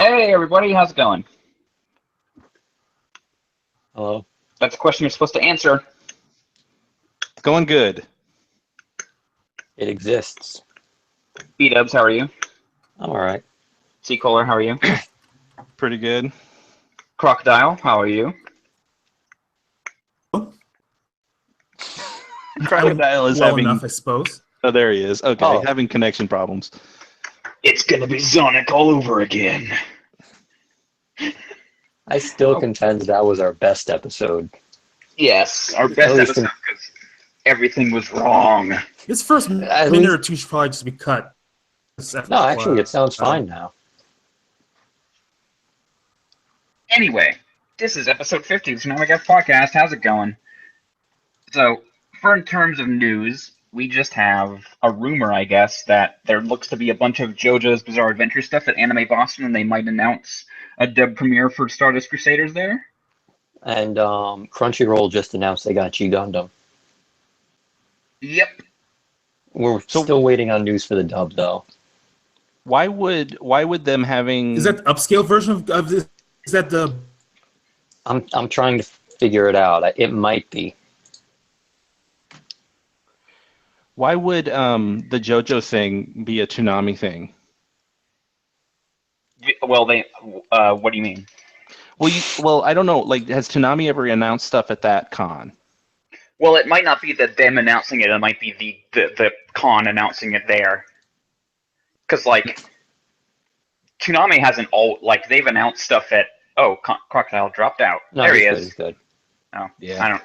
Hey everybody, how's it going? Hello. That's a question you're supposed to answer. Going good. It exists. B-Dubs, how are you? I'm alright. C. Kohler, how are you? Pretty good. Crocodile, how are you? Crocodile is well having... enough, I suppose. Oh, there he is. Okay, Oh. having connection problems. It's gonna be Sonic all over again. I still contend that was our best episode. Yes, our best least episode because everything was wrong. This first At minute least- or two should probably just be cut. No, actually, it sounds fine now. Anyway, this is episode 50 of the ToonamiGAF podcast. How's it going? So, for in terms of news, we just have a rumor, I guess, that there looks to be a bunch of JoJo's Bizarre Adventure stuff at Anime Boston, and they might announce a dub premiere for Stardust Crusaders there. And Crunchyroll just announced they got G Gundam. Yep. We're still waiting on news for the dub, though. Why would them having... Is that the upscale version of this? Is that the... I'm trying to figure it out. It might be. Why would the JoJo thing be a Toonami thing? Well, what do you mean? Well, I don't know. Like, has Toonami ever announced stuff at that con? Well, it might not be that them announcing it. It might be the con announcing it there. Because, like, Toonami hasn't they've announced stuff at... Oh, Crocodile dropped out. No, there he he's is. He's good. Oh, Yeah. I don't...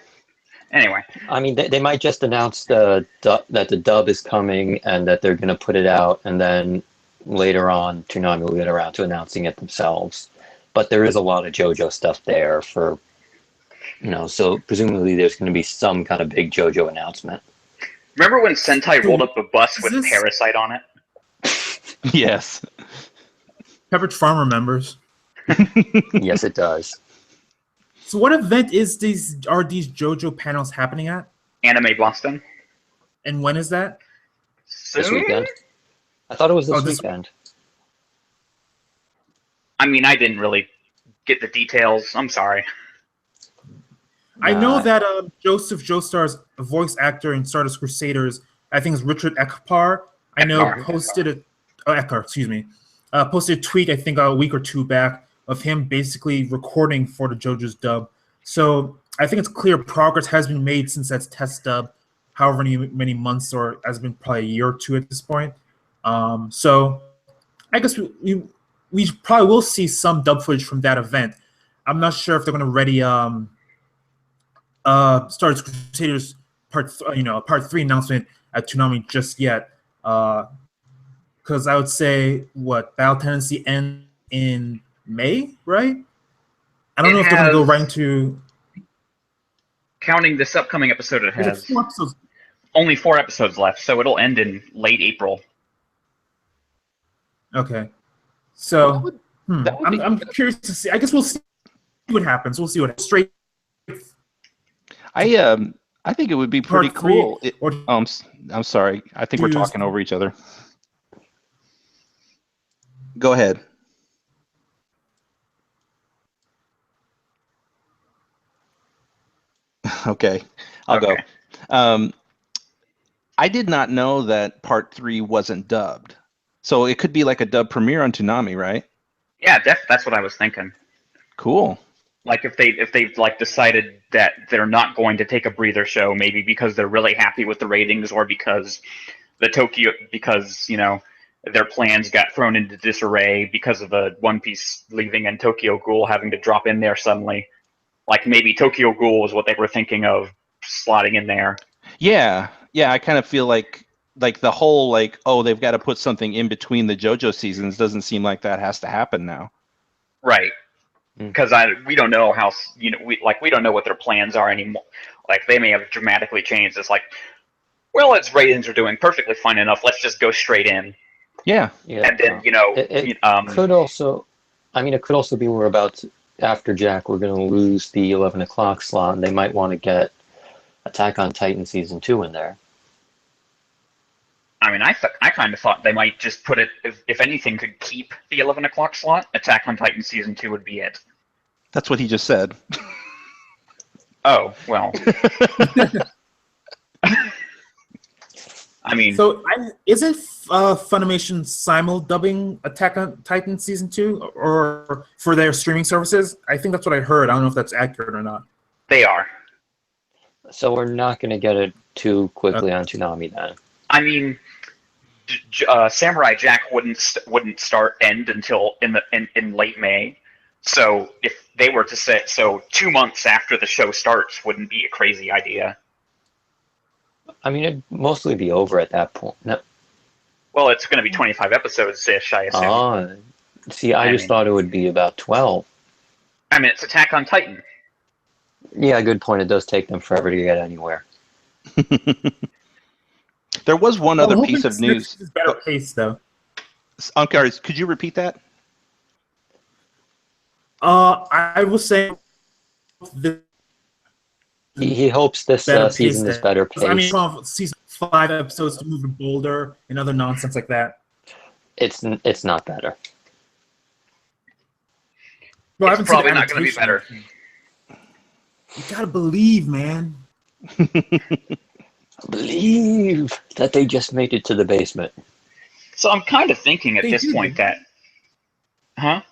Anyway. I mean, they might just announce that the dub is coming and that they're going to put it out, and then later on, Toonami will get around to announcing it themselves. But there is a lot of JoJo stuff there for, so presumably there's going to be some kind of big JoJo announcement. Remember when Sentai rolled up a bus with this- Parasite on it? Yes. Pepperidge Farm remembers. Yes, it does. So what event are these JoJo panels happening at? Anime Boston. And when is that? This Soon? weekend. I thought it was this this- weekend. I mean, I didn't really get the details. I'm sorry. I know Nah. that Joseph Joestar's voice actor in Stardust Crusaders, I think is Richard Ekpar. I know Ekpar. posted posted a tweet, I think a week or two back, of him basically recording for the JoJo's dub. So I think it's clear progress has been made since that test dub, however many months, or has been probably a year or two at this point. So I guess we probably will see some dub footage from that event. I'm not sure if they're going to ready Stardust Crusaders part 3 announcement at Toonami just yet. Because I would say Battle Tendency ends in May, right? I don't know if they're going to go right into... Counting this upcoming episode, it There's has 4 episodes. only 4 episodes left, so it'll end in late April. Okay. So, that would be- I'm curious to see. I guess we'll see what happens. We'll see what straight I think it would be pretty Part 3 cool. or I'm sorry. I think we're Use- talking over each other. Go ahead. Okay, I'll Okay. go. I did not know that part 3 wasn't dubbed. So it could be like a dub premiere on Toonami, right? Yeah, that's what I was thinking. Cool. Like if they've like decided that they're not going to take a breather show, maybe because they're really happy with the ratings, or because their plans got thrown into disarray because of the One Piece leaving and Tokyo Ghoul having to drop in there suddenly. Like maybe Tokyo Ghoul was what they were thinking of slotting in there. Yeah. I kind of feel like the whole they've got to put something in between the JoJo seasons doesn't seem like that has to happen now. Right. Because we don't know how we don't know what their plans are anymore. Like they may have dramatically changed. It's like, well, its ratings are doing perfectly fine enough. Let's just go straight in. Yeah. And then it could also, it could also be we're after Jack, we're going to lose the 11 o'clock slot, and they might want to get Attack on Titan season 2 in there. I mean, I kind of thought they might just put it, if anything could keep the 11 o'clock slot, Attack on Titan Season 2 would be it. That's what he just said. Oh, well. I mean... So, isn't Funimation simul-dubbing Attack on Titan Season 2 or for their streaming services? I think that's what I heard. I don't know if that's accurate or not. They are. So we're not going to get it too quickly on Toonami then. I mean, Samurai Jack wouldn't end until in late May. So if they were to say 2 months after the show starts wouldn't be a crazy idea. I mean, it'd mostly be over at that point. No. Well, it's going to be 25 episodes-ish, I assume. Oh, see, I just thought it would be about 12. I mean, it's Attack on Titan. Yeah, good point. It does take them forever to get anywhere. There was one other piece of news. Is better pace, though. Ankar, could you repeat that? I will say He hopes this season is better paced. I mean, from season 5 episodes to move to Boulder and other nonsense like that. It's not better. Bro, It's probably not going to be better. You gotta believe, man. Believe that they just made it to the basement. So I'm kind of thinking at this point that... Huh?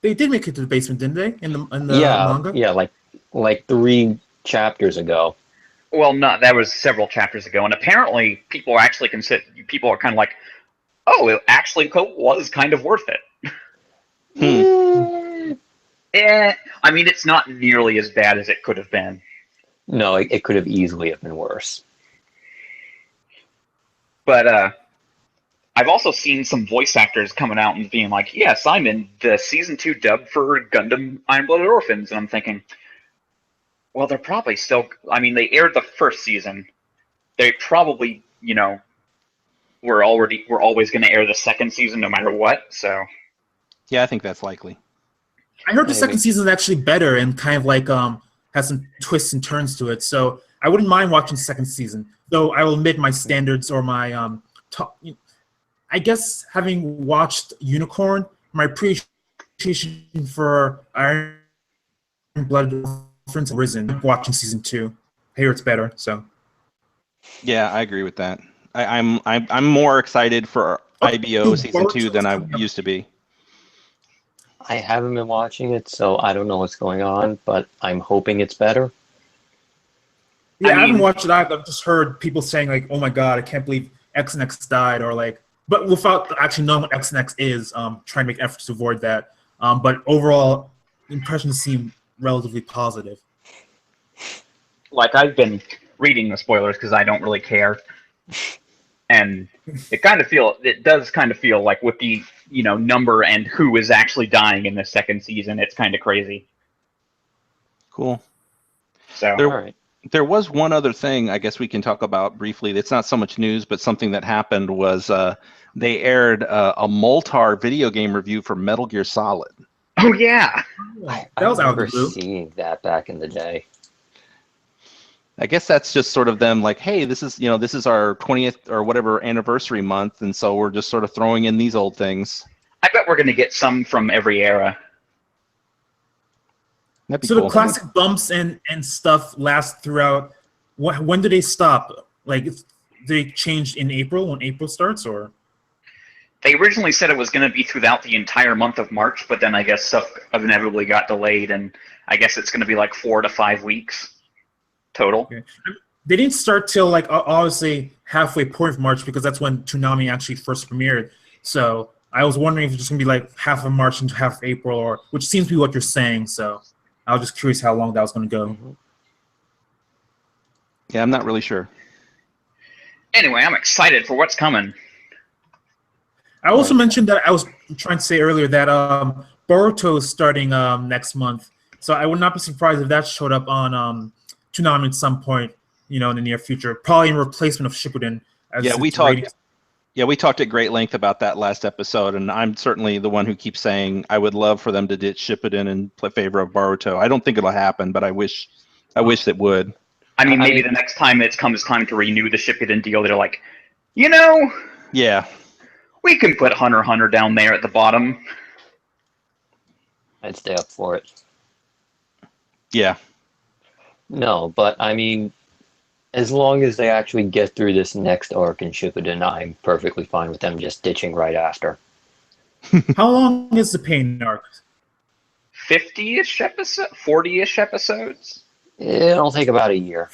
They did make it to the basement, didn't they? In the manga? Yeah, like 3 chapters ago. Well, no, that was several chapters ago, and apparently people are kind of like, oh, it actually was kind of worth it. I mean, it's not nearly as bad as it could have been. No, it could have easily have been worse. But I've also seen some voice actors coming out and being like, yes, I'm in the Season 2 dub for Gundam Iron-Blooded Orphans, and I'm thinking, well, they're probably still... I mean, they aired the first season. They probably, we're always going to air the second season no matter what, so... Yeah, I think that's likely. I heard the second season is actually better and kind of like has some twists and turns to it, so I wouldn't mind watching the second season. Though I will admit my standards or my I guess having watched Unicorn, my appreciation for Iron Blooded Orphans has risen. Watching season 2, I hear it's better. So yeah, I agree with that. I'm more excited for IBO season 2 than I used to be. I haven't been watching it, so I don't know what's going on, but I'm hoping it's better. Yeah, I haven't watched it either. I've just heard people saying like, "Oh my god, I can't believe X and X died," or like, but without actually knowing what X and X is, trying to make efforts to avoid that. But overall, impressions seem relatively positive. Like, I've been reading the spoilers because I don't really care, and it does kind of feel like with the number and who is actually dying in the second season, it's kind of crazy. Cool. So there was one other thing I guess we can talk about briefly. It's not so much news, but something that happened was they aired a Moltar video game review for Metal Gear Solid. Oh yeah, that was out of the blue. Seeing that back in the day. I guess that's just sort of them like, hey, this is our 20th or whatever anniversary month, and so we're just sort of throwing in these old things. I bet we're going to get some from every era. That'd be So cool. the classic bumps and stuff last throughout. When do they stop? Like, they changed in April when April starts, or? They originally said it was going to be throughout the entire month of March, but then I guess stuff inevitably got delayed, and I guess it's going to be like 4 to 5 weeks total. Okay. They didn't start till like obviously halfway point of March because that's when Toonami actually first premiered. So I was wondering if it's just going to be like half of March into half of April, or which seems to be what you're saying. So I was just curious how long that was going to go. Yeah, I'm not really sure. Anyway, I'm excited for what's coming. I also mentioned that I was trying to say earlier that Boruto is starting next month. So I would not be surprised if that showed up on Toonami at some point, in the near future, probably in replacement of Shippuden. We talked at great length about that last episode, and I'm certainly the one who keeps saying I would love for them to ditch Shippuden in favor of Boruto. I don't think it'll happen, but I wish it would. I mean, maybe the next time it comes time to renew the Shippuden deal, they're like, You know, Yeah. we can put Hunter x Hunter down there at the bottom. I'd stay up for it. Yeah. No, but I mean, as long as they actually get through this next arc in Shippuden, I'm perfectly fine with them just ditching right after. How long is the pain arc? 50-ish episodes? 40-ish episodes? It'll take about a year.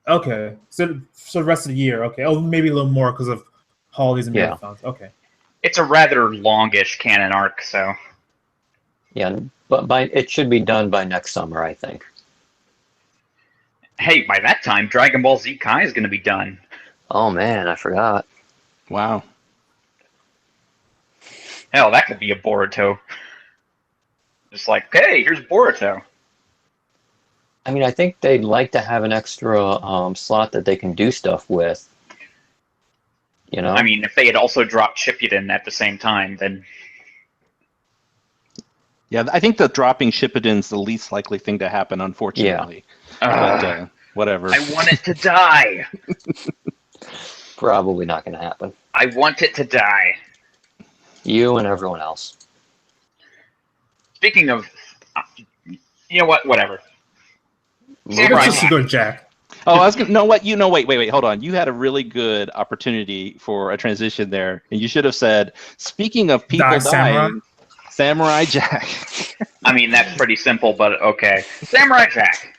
Okay, so the rest of the year. Okay, oh, maybe a little more because of holidays and Yeah. marathons. Okay. It's a rather longish canon arc, so... Yeah, but it should be done by next summer, I think. Hey, by that time, Dragon Ball Z Kai is going to be done. Oh man, I forgot. Wow. Hell, that could be a Boruto. Just like, hey, here's Boruto. I mean, I think they'd like to have an extra slot that they can do stuff with. You know? I mean, if they had also dropped Shippuden at the same time, then... Yeah, I think the dropping Shippuden's the least likely thing to happen, unfortunately. But whatever. I want it to die. Probably not going to happen. I want it to die. You and everyone else. Speaking of... You know what? Whatever. Let's just go, Jack. Oh, I was gonna. No, what? Wait. Hold on. You had a really good opportunity for a transition there, and you should have said, "Speaking of people dying, Samurai Jack." I mean, that's pretty simple, but okay. Samurai Jack.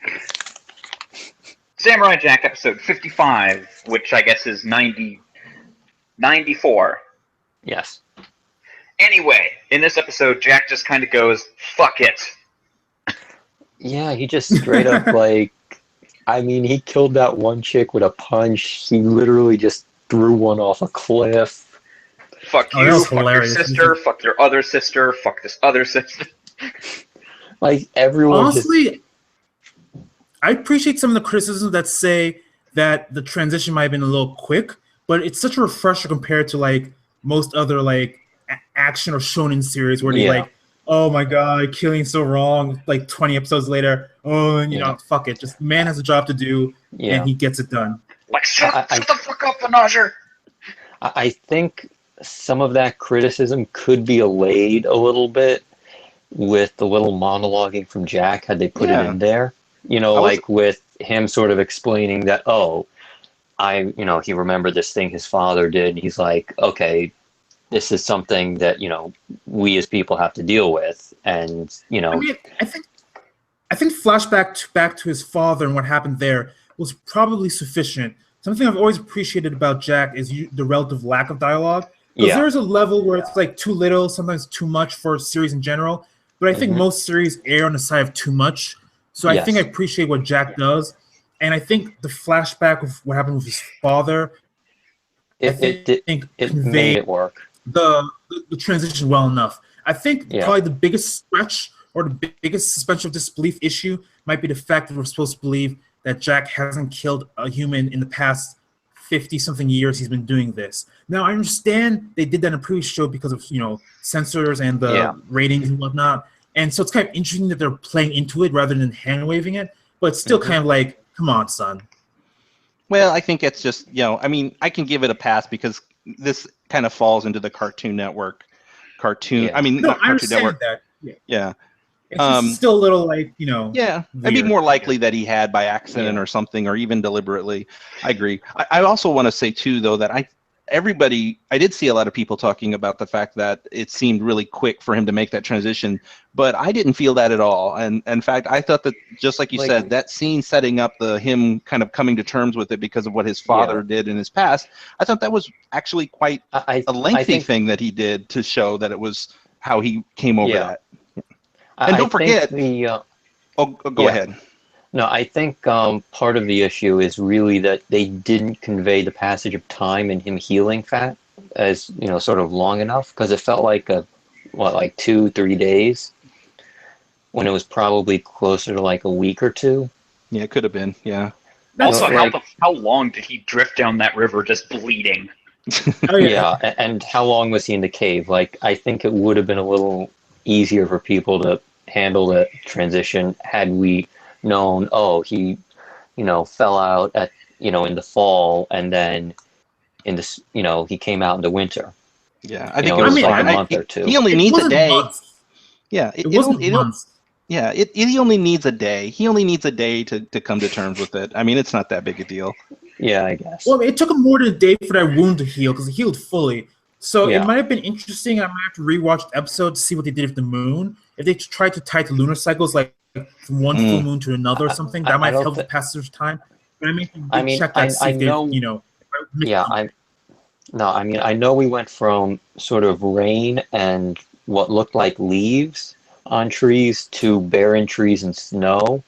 Samurai Jack episode 55, which I guess is 94. Yes. Anyway, in this episode, Jack just kind of goes, "Fuck it." Yeah, he just straight up like, I mean, he killed that one chick with a punch. He literally just threw one off a cliff. Fuck you, fuck your sister, fuck your other sister, fuck this other sister. Like, everyone honestly, I appreciate some of the criticisms that say that the transition might have been a little quick, but it's such a refresher compared to, like, most other, like, action or shonen series where they, like, oh my god, killing so wrong, like 20 episodes later, you know, fuck it. Just man has a job to do, and he gets it done. Like, shut the fuck up, Panager! I think some of that criticism could be allayed a little bit with the little monologuing from Jack, had they put it in there. You know, like with him sort of explaining that, he remembered this thing his father did, and he's like, okay, this is something that, you know, we as people have to deal with. And, you know, I mean, I think flashback back to his father and what happened there was probably sufficient. Something I've always appreciated about Jack is the relative lack of dialogue. Because there's a level where it's like too little, sometimes too much for a series in general. But I think most series err on the side of too much. So I think I appreciate what Jack does. And I think the flashback of what happened with his father, it made it work. The transition well enough. I think probably the biggest stretch or the biggest suspension of disbelief issue might be the fact that we're supposed to believe that Jack hasn't killed a human in the past 50-something years he's been doing this. Now, I understand they did that in a previous show because of, you know, censors and the ratings and whatnot. And so it's kind of interesting that they're playing into it rather than hand-waving it. But it's still kind of like, come on, son. Well, I think it's just, you know, I mean, I can give it a pass because this kind of falls into the Cartoon Network I mean, no, not I Cartoon Network. That. Yeah. It's just still a little like, you know. Yeah, weird. it'd be more likely that he had by accident or something, or even deliberately. I agree. I also want to say too, though, that I did see a lot of people talking about the fact that it seemed really quick for him to make that transition, but I didn't feel that at all. And in fact, I thought that, just like you said, that scene setting up him kind of coming to terms with it because of what his father did in his past, I thought that was actually quite a lengthy thing that he did to show that it was how he came over that. And don't forget go ahead. No, I think part of the issue is really that they didn't convey the passage of time and him healing fat as, you know, sort of long enough, because it felt like 2-3 days when it was probably closer to like a week or two. Yeah, it could have been. Yeah. Also, how long did he drift down that river just bleeding? And how long was he in the cave? Like, I think it would have been a little easier for people to handle the transition had we known, he, you know, fell out at, you know, in the fall, and then in this, he came out in the winter. Yeah, I think it was like a fine. month or two. He only needs a day. Months. Yeah, it wasn't months. Yeah, he only needs a day. He only needs a day to come to terms with it. I mean, it's not that big a deal. Yeah, I guess. Well, it took him more than a day for that wound to heal because it healed fully. So Yeah. it might have been interesting. I might have to rewatch the episode to see what they did with the moon. If they tried to tie it to lunar cycles, like from one full moon to another or something, that might help the passage of time. But I mean, check that. See if know. Yeah, I know we went from sort of rain and what looked like leaves on trees to barren trees and snow.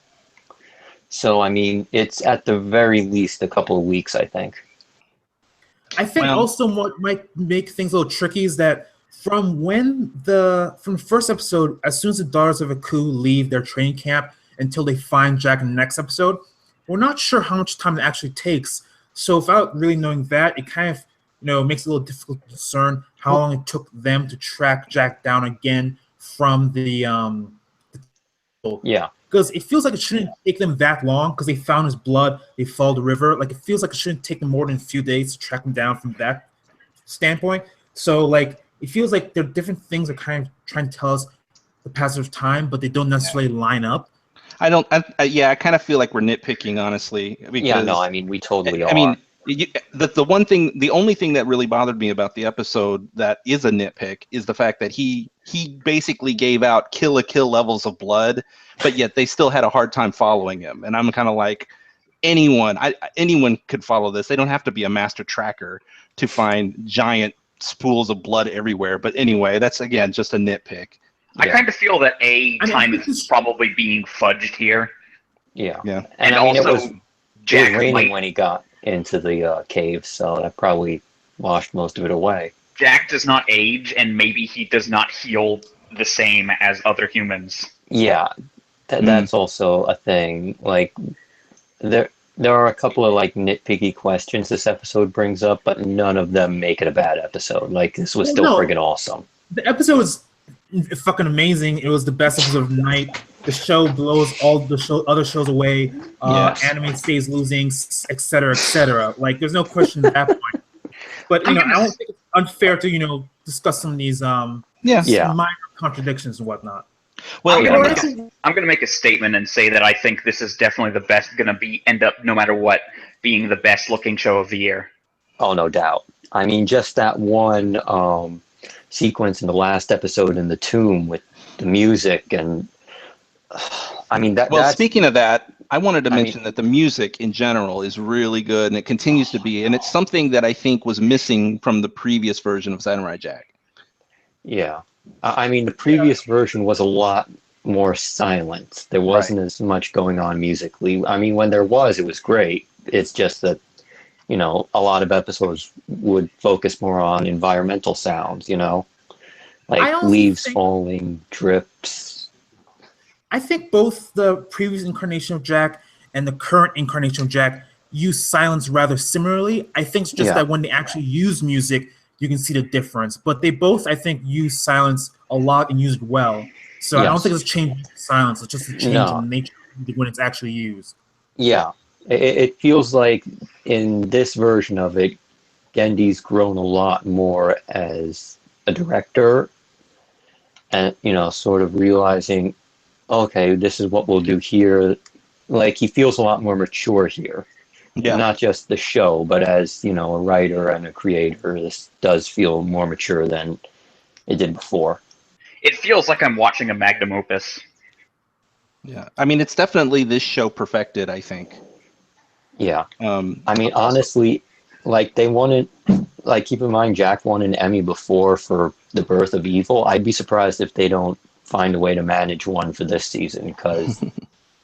So, I mean, it's at the very least a couple of weeks, I think. I think also what might make things a little tricky is that from the first episode, as soon as the Daughters of Aku leave their training camp until they find Jack in the next episode, we're not sure how much time it actually takes. So without really knowing that, it kind of makes it a little difficult to discern how long it took them to track Jack down again from the yeah. Because it feels like it shouldn't take them that long because they found his blood, they followed the river. Like, it feels like it shouldn't take them more than a few days to track him down from that standpoint. So, like, it feels like there are different things that kind of trying to tell us the passage of time, but they don't necessarily line up. I kind of feel like we're nitpicking, honestly. Because, I mean, we totally are. I mean, the only thing that really bothered me about the episode that is a nitpick is the fact that he basically gave out kill levels of blood, but yet they still had a hard time following him. And I'm kind of like, anyone could follow this. They don't have to be a master tracker to find giant spools of blood everywhere. But anyway, that's again just a nitpick. I kind of feel that time is probably being fudged here. Yeah. And I mean, also, Jack it was raining when he got into the cave, so that probably washed most of it away. Jack does not age, and maybe he does not heal the same as other humans. Yeah, that's also a thing. Like, there are a couple of like nitpicky questions this episode brings up, but none of them make it a bad episode. Like, this was still friggin' awesome. The episode was fucking amazing. It was the best episode of the night. The show blows all the other shows away. Anime stays losing, etc., etc. Like, there's no question at that point. But I don't think it's unfair to discuss some of these minor contradictions and whatnot. Well, I'm going to make a statement and say that I think this is definitely the best. Going to end up, no matter what, being the best looking show of the year. Oh, no doubt. I mean, just that one sequence in the last episode in the tomb with the music and. I mean that. Well, speaking of that, I wanted to mention that the music in general is really good, and it continues to be, and it's something that I think was missing from the previous version of Samurai Jack. Yeah, I mean the previous version was a lot more silent. There wasn't as much going on musically. I mean, when there was, it was great. It's just that a lot of episodes would focus more on environmental sounds. Like leaves falling, drips. I think both the previous incarnation of Jack and the current incarnation of Jack use silence rather similarly. I think it's just that when they actually use music, you can see the difference. But they both, I think, use silence a lot and use it well. So I don't think it's a change in silence. It's just a change in nature when it's actually used. Yeah. It feels like in this version of it, Gendy's grown a lot more as a director and, sort of realizing, okay, this is what we'll do here. Like, he feels a lot more mature here. Yeah. Not just the show, but as, a writer and a creator, this does feel more mature than it did before. It feels like I'm watching a magnum opus. Yeah. I mean, it's definitely this show perfected, I think. Yeah. I mean, honestly, like, they wanted, like, keep in mind, Jack won an Emmy before for The Birth of Evil. I'd be surprised if they don't find a way to manage one for this season, because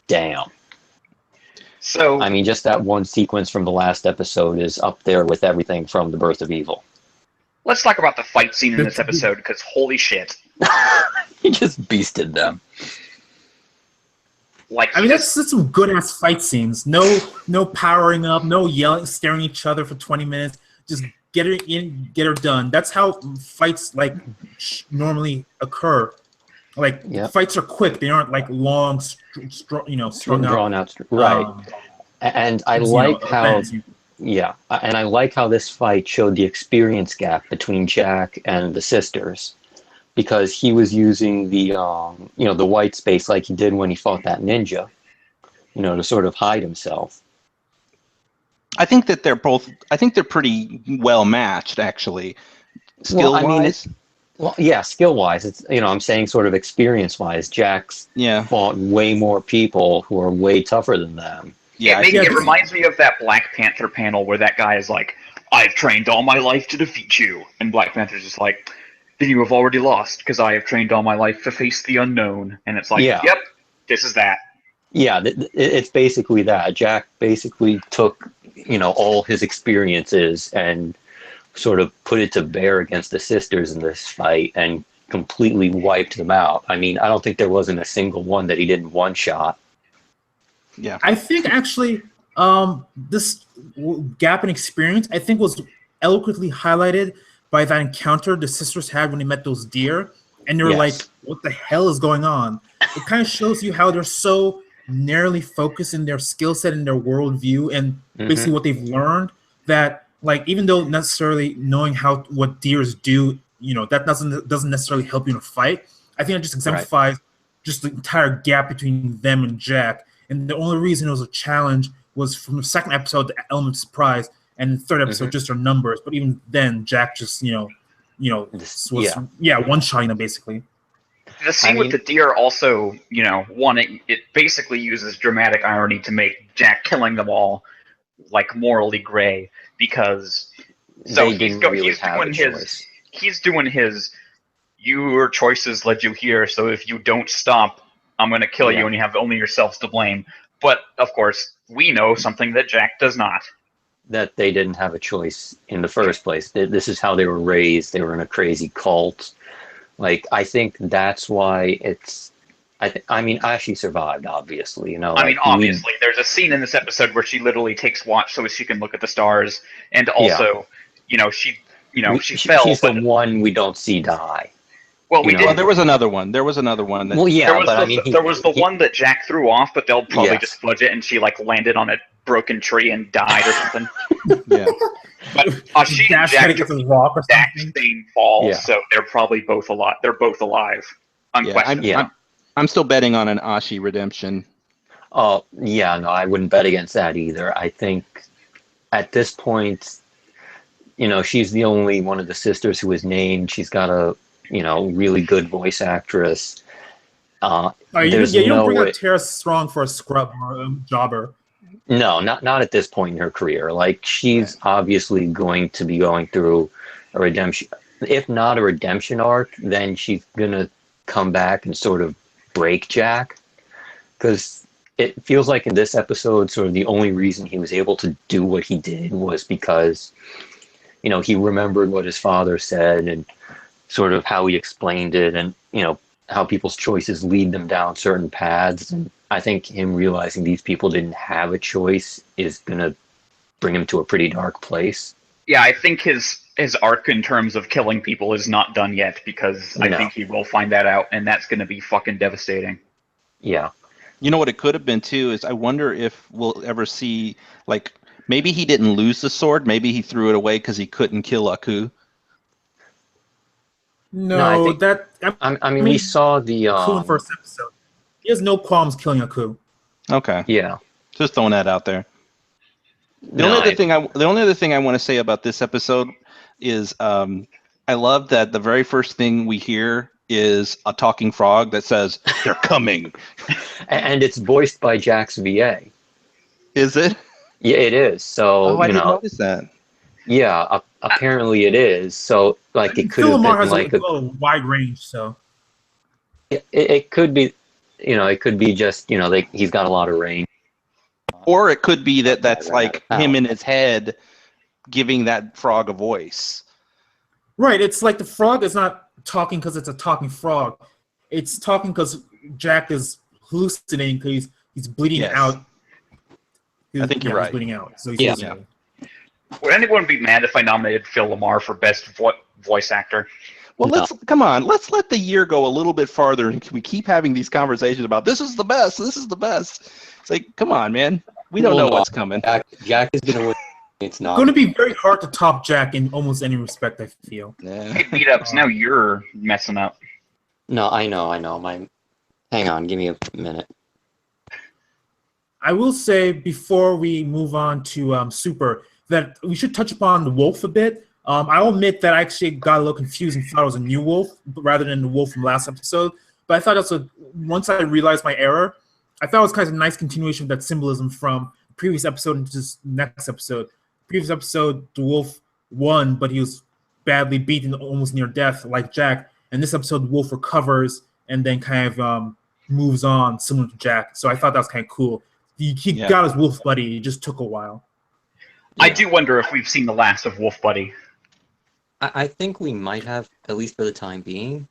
damn. So I mean, just that one sequence from the last episode is up there with everything from The Birth of Evil. Let's talk about the fight scene in this episode, because holy shit. He just beasted them. That's some good ass fight scenes. No powering up, no yelling, staring at each other for 20 minutes. Just get her in, get her done. That's how fights normally occur. Like, fights are quick; they aren't like long, strung out. Drawn out, right? And I like how Yeah, and I like how this fight showed the experience gap between Jack and the sisters, because he was using the the white space like he did when he fought that ninja, to sort of hide himself. I think that they're both. I think they're pretty well matched, actually, skill Well, I mean, wise. Well, yeah, skill wise, it's I'm saying sort of experience wise, Jack's Yeah. fought way more people who are way tougher than them. Yeah, It reminds me of that Black Panther panel where that guy is like, "I've trained all my life to defeat you," and Black Panther's just like, "Then you have already lost because I have trained all my life to face the unknown." And it's like, Yeah. "Yep, this is that." Yeah, it's basically that. Jack basically took all his experiences and sort of put it to bear against the sisters in this fight and completely wiped them out. I mean, I don't think there wasn't a single one that he didn't one shot. Yeah. I think actually, this gap in experience, I think, was eloquently highlighted by that encounter the sisters had when they met those deer, and they were like, Yes. "What the hell is going on?" It kind of shows you how they're so narrowly focused in their skill set and their worldview, and basically what they've learned. That, like, even though necessarily knowing what deers do, that doesn't necessarily help you in a fight. I think it just exemplifies just the entire gap between them and Jack. And the only reason it was a challenge was from the second episode, the element of surprise, and the third episode, just their numbers. But even then, Jack just, was one-shotting them, basically. The scene with the deer also, one, it basically uses dramatic irony to make Jack killing them all, like, morally gray, because they didn't really have a choice. He's doing his, your choices led you here, so if you don't stop, I'm going to kill you, and you have only yourselves to blame. But, of course, we know something that Jack does not. That they didn't have a choice in the first place. This is how they were raised. They were in a crazy cult. Like, I think that's why it's... I mean, Ashi survived, obviously. Obviously. There's a scene in this episode where she literally takes watch so she can look at the stars, and also, she fell. She's the one we don't see die. Well, there was another one. There was another one. There was the one that Jack threw off, but they'll probably just fudge it, and she landed on a broken tree and died or something. Yeah. But she and Jack took the rock or exact same fall, so they're probably both alive. They're both alive, unquestionably. I'm still betting on an Ashi redemption. Oh, yeah, no, I wouldn't bet against that either. I think at this point, she's the only one of the sisters who is named. She's got a, really good voice actress. You don't bring up Tara Strong for a scrub or a jobber. No, not at this point in her career. Like, she's obviously going to be going through a redemption. If not a redemption arc, then she's going to come back and sort of break Jack, because it feels like in this episode sort of the only reason he was able to do what he did was because he remembered what his father said and sort of how he explained it, and how people's choices lead them down certain paths. And I think him realizing these people didn't have a choice is gonna bring him to a pretty dark place. Yeah, I think his arc in terms of killing people is not done yet, because I think he will find that out, and that's going to be fucking devastating. Yeah. You know what it could have been, too, is I wonder if we'll ever see, maybe he didn't lose the sword, maybe he threw it away because he couldn't kill Aku. No, I mean, we saw the... Aku in the first episode. He has no qualms killing Aku. Okay. Yeah. Just throwing that out there. The only other thing I want to say about this episode is I love that the very first thing we hear is a talking frog that says, "They're coming." And it's voiced by Jack's VA. Is it? Yeah, it is. So, I didn't notice that. Yeah, apparently it is. So, it could Phil have Lamar been has a wide range, so... It could be, it could be just, he's got a lot of range. Or it could be that's him in his head giving that frog a voice. Right, it's like the frog is not talking because it's a talking frog. It's talking because Jack is hallucinating because he's bleeding out. I think you're right. He's bleeding out. So he's Would anyone be mad if I nominated Phil Lamar for best voice actor? Well, let's let the year go a little bit farther, and we keep having these conversations about this is the best. It's like, come on, man. We don't know what's coming. Jack is going to win It's not going to be very hard to top Jack in almost any respect, I feel. Yeah. Hey, beat ups. Now you're messing up. No, I know. Hang on, give me a minute. I will say before we move on to Super that we should touch upon the wolf a bit. I'll admit that I actually got a little confused and thought it was a new wolf rather than the wolf from last episode. But I thought also once I realized my error, I thought it was kind of a nice continuation of that symbolism from the previous episode into this next episode. Previous episode, the wolf won, but he was badly beaten, almost near death, like Jack. And this episode, the wolf recovers and then kind of moves on, similar to Jack. So I thought that was kind of cool. He got his wolf buddy. It just took a while. I do wonder if we've seen the last of Wolf Buddy. I think we might have, at least for the time being,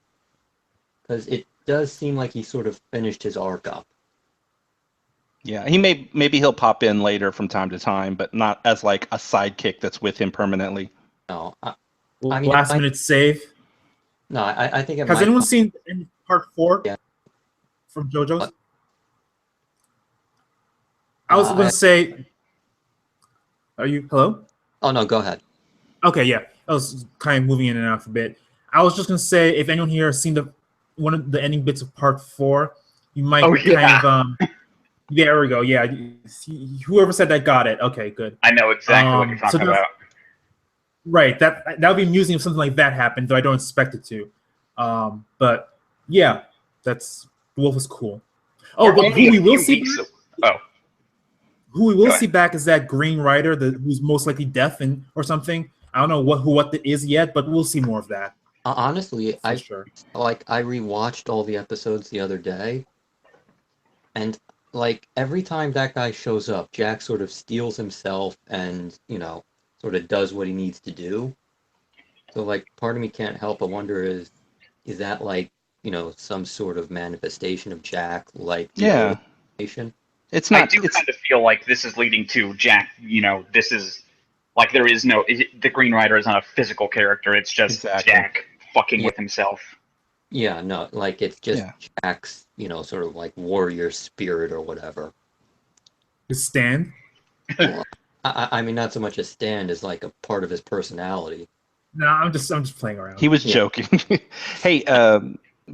because it does seem like he sort of finished his arc up. Yeah, maybe he'll pop in later from time to time, but not as like a sidekick that's with him permanently. No, Last minute save. No, I think it Has might. anyone seen in part 4 Yeah. from JoJo's? What? I was going to say, are you, hello? Oh, no, go ahead. Okay, yeah. I was kind of moving in and out a bit. I was just going to say, if anyone here has seen one of the ending bits of part 4, you might kind of, there we go. Yeah, whoever said that got it. Okay, good. I know exactly what you're talking about. Right, that would be amusing if something like that happened, though I don't expect it to. But yeah, the wolf is cool. Oh, but who we will see back is that Green Rider, who's most likely deaf or something. I don't know what that is yet, but we'll see more of that. Honestly, I I rewatched all the episodes the other day, and like every time that guy shows up, Jack sort of steals himself and sort of does what he needs to do. So like, part of me can't help but wonder is that like some sort of manifestation of Jack, like It's not. I do kind of feel like this is leading to Jack. This is like there is no. The Green Rider is not a physical character. It's just Jack fucking with himself. Yeah, no, like it's just Jack's, sort of like warrior spirit or whatever. His stand? Well, I mean, not so much a stand as like a part of his personality. No, I'm just playing around. He was joking. Hey,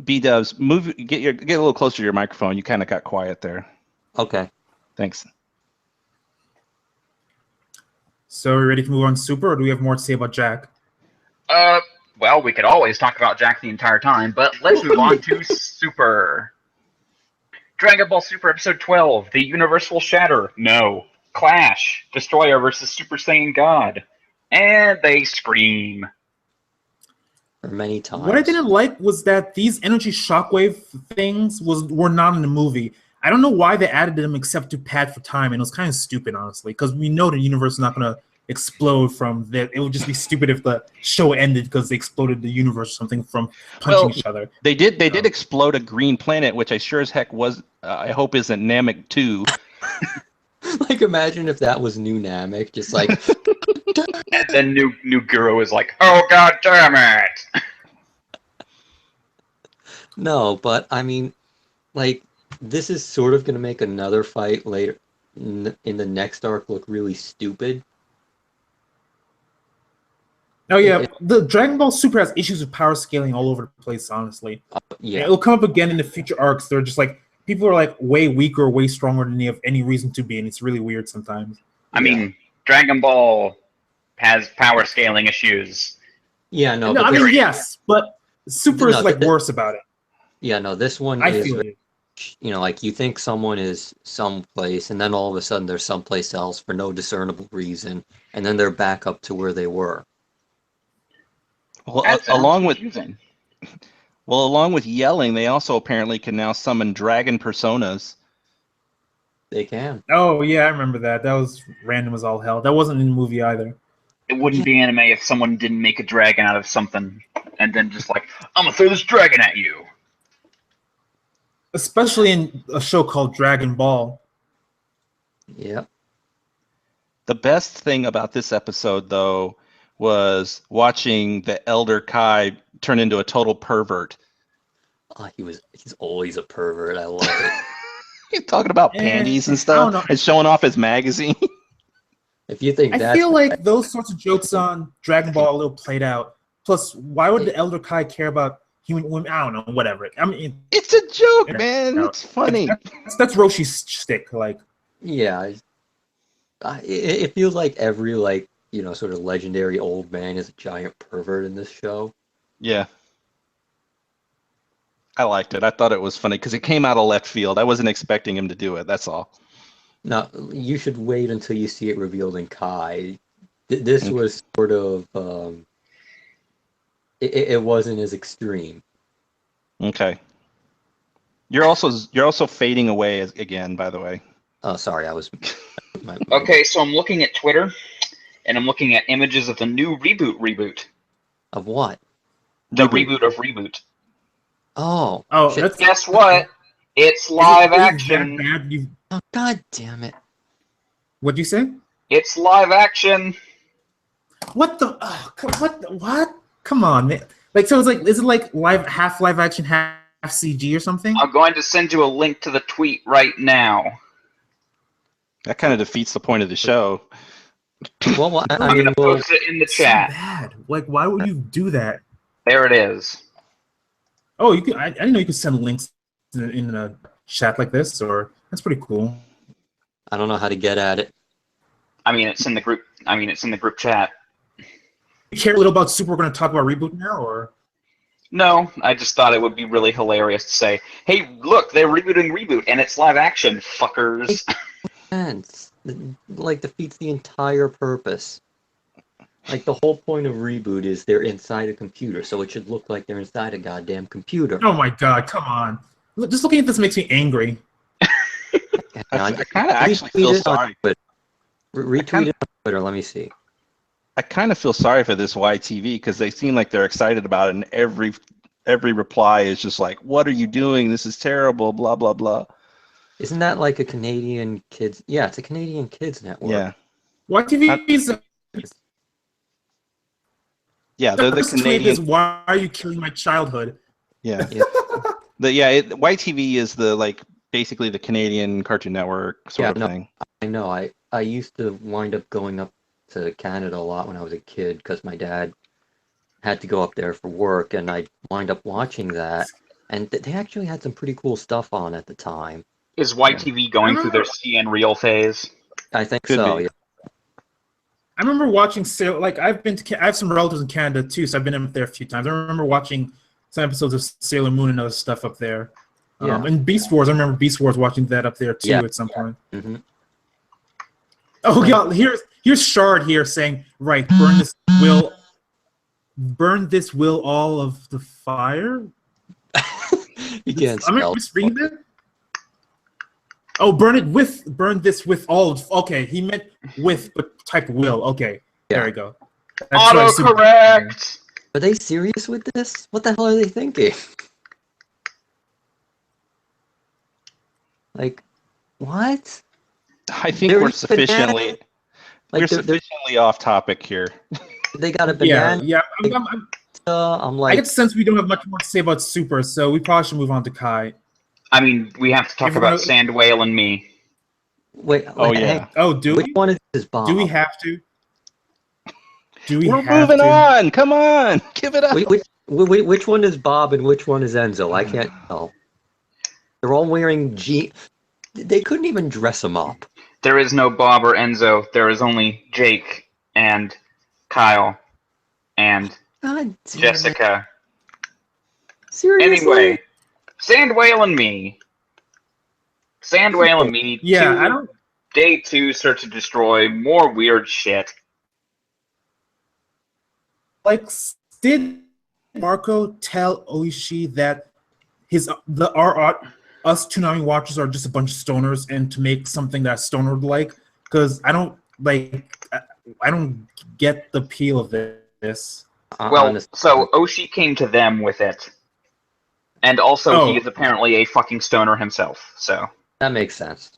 B-Dubs, get a little closer to your microphone. You kind of got quiet there. Okay. Thanks. So are we ready to move on to Super, or do we have more to say about Jack? Well, we could always talk about Jack the entire time, but let's move on to Super. Dragon Ball Super Episode 12, The Universe Will Shatter. No. Clash. Destroyer versus Super Saiyan God. And they scream. Many times. What I didn't like was that these energy shockwave things were not in the movie. I don't know why they added them except to pad for time, and it was kind of stupid, honestly, because we know the universe is not going to explode from that. It would just be stupid if the show ended because they exploded the universe or something from punching each other. They did explode a green planet, which I sure as heck was. I hope isn't Namek 2. Like, imagine if that was new Namek, just like. And then new Guru is like, oh god damn it! No, but I mean, like, this is sort of going to make another fight later in the next arc look really stupid. Oh yeah, the Dragon Ball Super has issues with power scaling all over the place, honestly. Yeah. It'll come up again in the future arcs. They're just like, people are like way weaker or way stronger than they have any reason to be, and it's really weird sometimes. I mean, Dragon Ball has power scaling issues. Yeah, no, I mean, yes, but Super is like worse about it. Yeah, no, this one I is, feel it. Like you think someone is someplace, and then all of a sudden they're someplace else for no discernible reason, and then they're back up to where they were. Well, along with yelling, they also apparently can now summon dragon personas. They can. Oh yeah, I remember that. That was random as all hell. That wasn't in the movie either. It wouldn't be anime if someone didn't make a dragon out of something and then just like, I'm gonna throw this dragon at you. Especially in a show called Dragon Ball. Yep. The best thing about this episode, though, was watching the Elder Kai turn into a total pervert. Oh, he's always a pervert. I love it. He's talking about panties and stuff and showing off his magazine. If you think I feel like those sorts of jokes on Dragon Ball are a little played out. Plus, why would the Elder Kai care about human women? I don't know, whatever. I mean, It's a joke, man. It's funny. That's Roshi's shtick. Like, yeah, it feels like every sort of legendary old man is a giant pervert in this show. Yeah. I liked it. I thought it was funny because it came out of left field. I wasn't expecting him to do it. That's all. Now, you should wait until you see it revealed in Kai. This was sort of it wasn't as extreme. Okay. You're also fading away again, by the way. Oh, sorry, I was. Okay, so I'm looking at Twitter, and I'm looking at images of the new reboot. Of what? The reboot of Reboot. Oh, that's, guess what? It's live action. Oh, God damn it! What'd you say? It's live action. What the? What? Come on, man. Like, so it's like, is it like half live action, half CG or something? I'm going to send you a link to the tweet right now. That kind of defeats the point of the show. Well, I'm going to post it in the chat. So bad. Like, why would you do that? There it is. Oh, you can. I didn't know you could send links in a chat like this. Or that's pretty cool. I don't know how to get at it. I mean, it's in the group. It's in the group chat. You care a little about Super? We're going to talk about Reboot now, or? No, I just thought it would be really hilarious to say, "Hey, look, they're rebooting Reboot, and it's live action, fuckers." Sense. Like, defeats the entire purpose. Like, the whole point of Reboot is they're inside a computer, so it should look like they're inside a goddamn computer. Oh my God! Come on. Just looking at this makes me angry. I kind of actually feel sorry. Retweet it on Twitter. Let me see. I kind of feel sorry for this YTV because they seem like they're excited about it, and every reply is just like, "What are you doing? This is terrible." Blah blah blah. Isn't that like a Canadian kids? Yeah, it's a Canadian kids network. Yeah. YTV is. Yeah, they're the Canadian. Is, why are you killing my childhood? Yeah. YTV is the basically the Canadian Cartoon Network sort of thing. I know. I used to wind up going up to Canada a lot when I was a kid because my dad had to go up there for work, and I wind up watching that. And they actually had some pretty cool stuff on at the time. Is YTV going through their CN Real phase? I think so. Yeah. I remember watching I have some relatives in Canada too, so I've been up there a few times. I remember watching some episodes of Sailor Moon and other stuff up there. Yeah. And Beast Wars, I remember Beast Wars watching that up there too at some point. Mm-hmm. Oh God, here's Shard here saying, right, burn this will all of the fire. You can't I'm just reading that. Oh, burn this with all of, okay, he meant with, but type will. Okay, there we go. Autocorrect! Are they serious with this? What the hell are they thinking? Like, what? I think we're sufficiently off topic here. They got a banana. Yeah. I'm like, I get the sense we don't have much more to say about Super, so we probably should move on to Kai. I mean, we have to talk about Sand Whale and me. Wait. Yeah. Oh, do which we? one is Bob? Do we have to? We're moving on. Come on, give it up. Which one is Bob and which one is Enzo? I can't tell. They're all wearing jeans. They couldn't even dress them up. There is no Bob or Enzo. There is only Jake and Kyle and Jessica. Seriously? Anyway, Sand Whale and me. Sand Whale and me. Yeah, Day 2, Search and Destroy. More weird shit. Like, did Marco tell Oishi that us Toonami watchers are just a bunch of stoners, and to make something that's stoner-like? Because I don't get the appeal of this. Well, so Oishi came to them with it, and also he is apparently a fucking stoner himself. So that makes sense.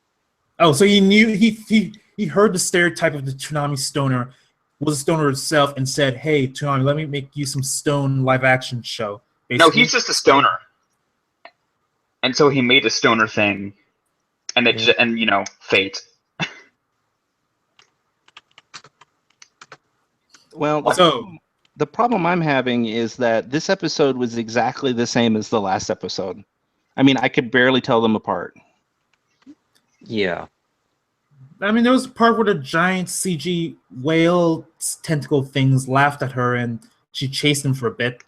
Oh, so he knew he heard the stereotype of the Toonami stoner was a stoner itself, and said, "Hey, Toonami, let me make you some stone live-action show." Basically. No, he's just a stoner. And so he made a stoner thing, and fate. Well, So the problem I'm having is that this episode was exactly the same as the last episode. I mean, I could barely tell them apart. Yeah. I mean, there was a part where the giant CG whale tentacle things laughed at her, and she chased them for a bit.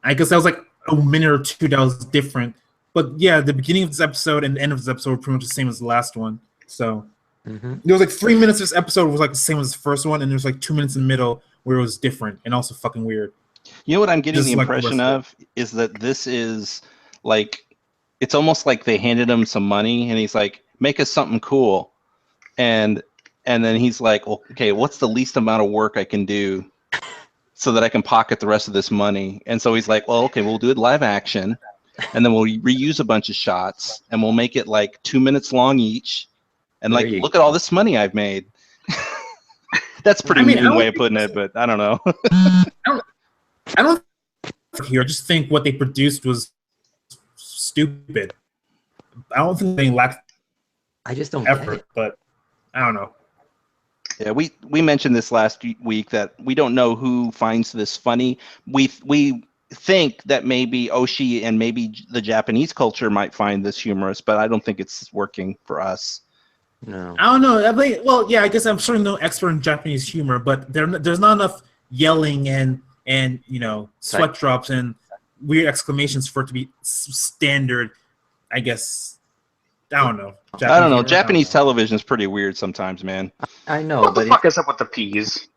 I guess that was like a minute or two that was different. But yeah, the beginning of this episode and the end of this episode were pretty much the same as the last one. So Mm-hmm. there was like 3 minutes of this episode was like the same as the first one, and there's like 2 minutes in the middle where it was different and also fucking weird. You know what I'm getting Just the like the impression rest of is that this is like, it's almost like they handed him some money and he's like, make us something cool. And then he's like, well, okay, what's the least amount of work I can do so that I can pocket the rest of this money? And so he's like, well, okay, we'll do it live action, and then we'll reuse a bunch of shots, and we'll make it like 2 minutes long each. And There like, you look at all this money I've made. That's a pretty I mean, I mean don't way of think putting it, but I don't know. I don't here. I just think what they produced was stupid. I don't think they lacked I just don't get effort, it. but I don't know. Yeah, we mentioned this last week that we don't know who finds this funny. We think that maybe Oshi and maybe the Japanese culture might find this humorous, but I don't think it's working for us. No. I don't know. I mean, well, yeah, I guess I'm sure no expert in Japanese humor, but there's not enough yelling and sweat drops and weird exclamations for it to be standard. I guess I don't know. I don't know. Humor, Japanese I don't know. television is pretty weird sometimes, man. I know, What the but fuck is up with the peas?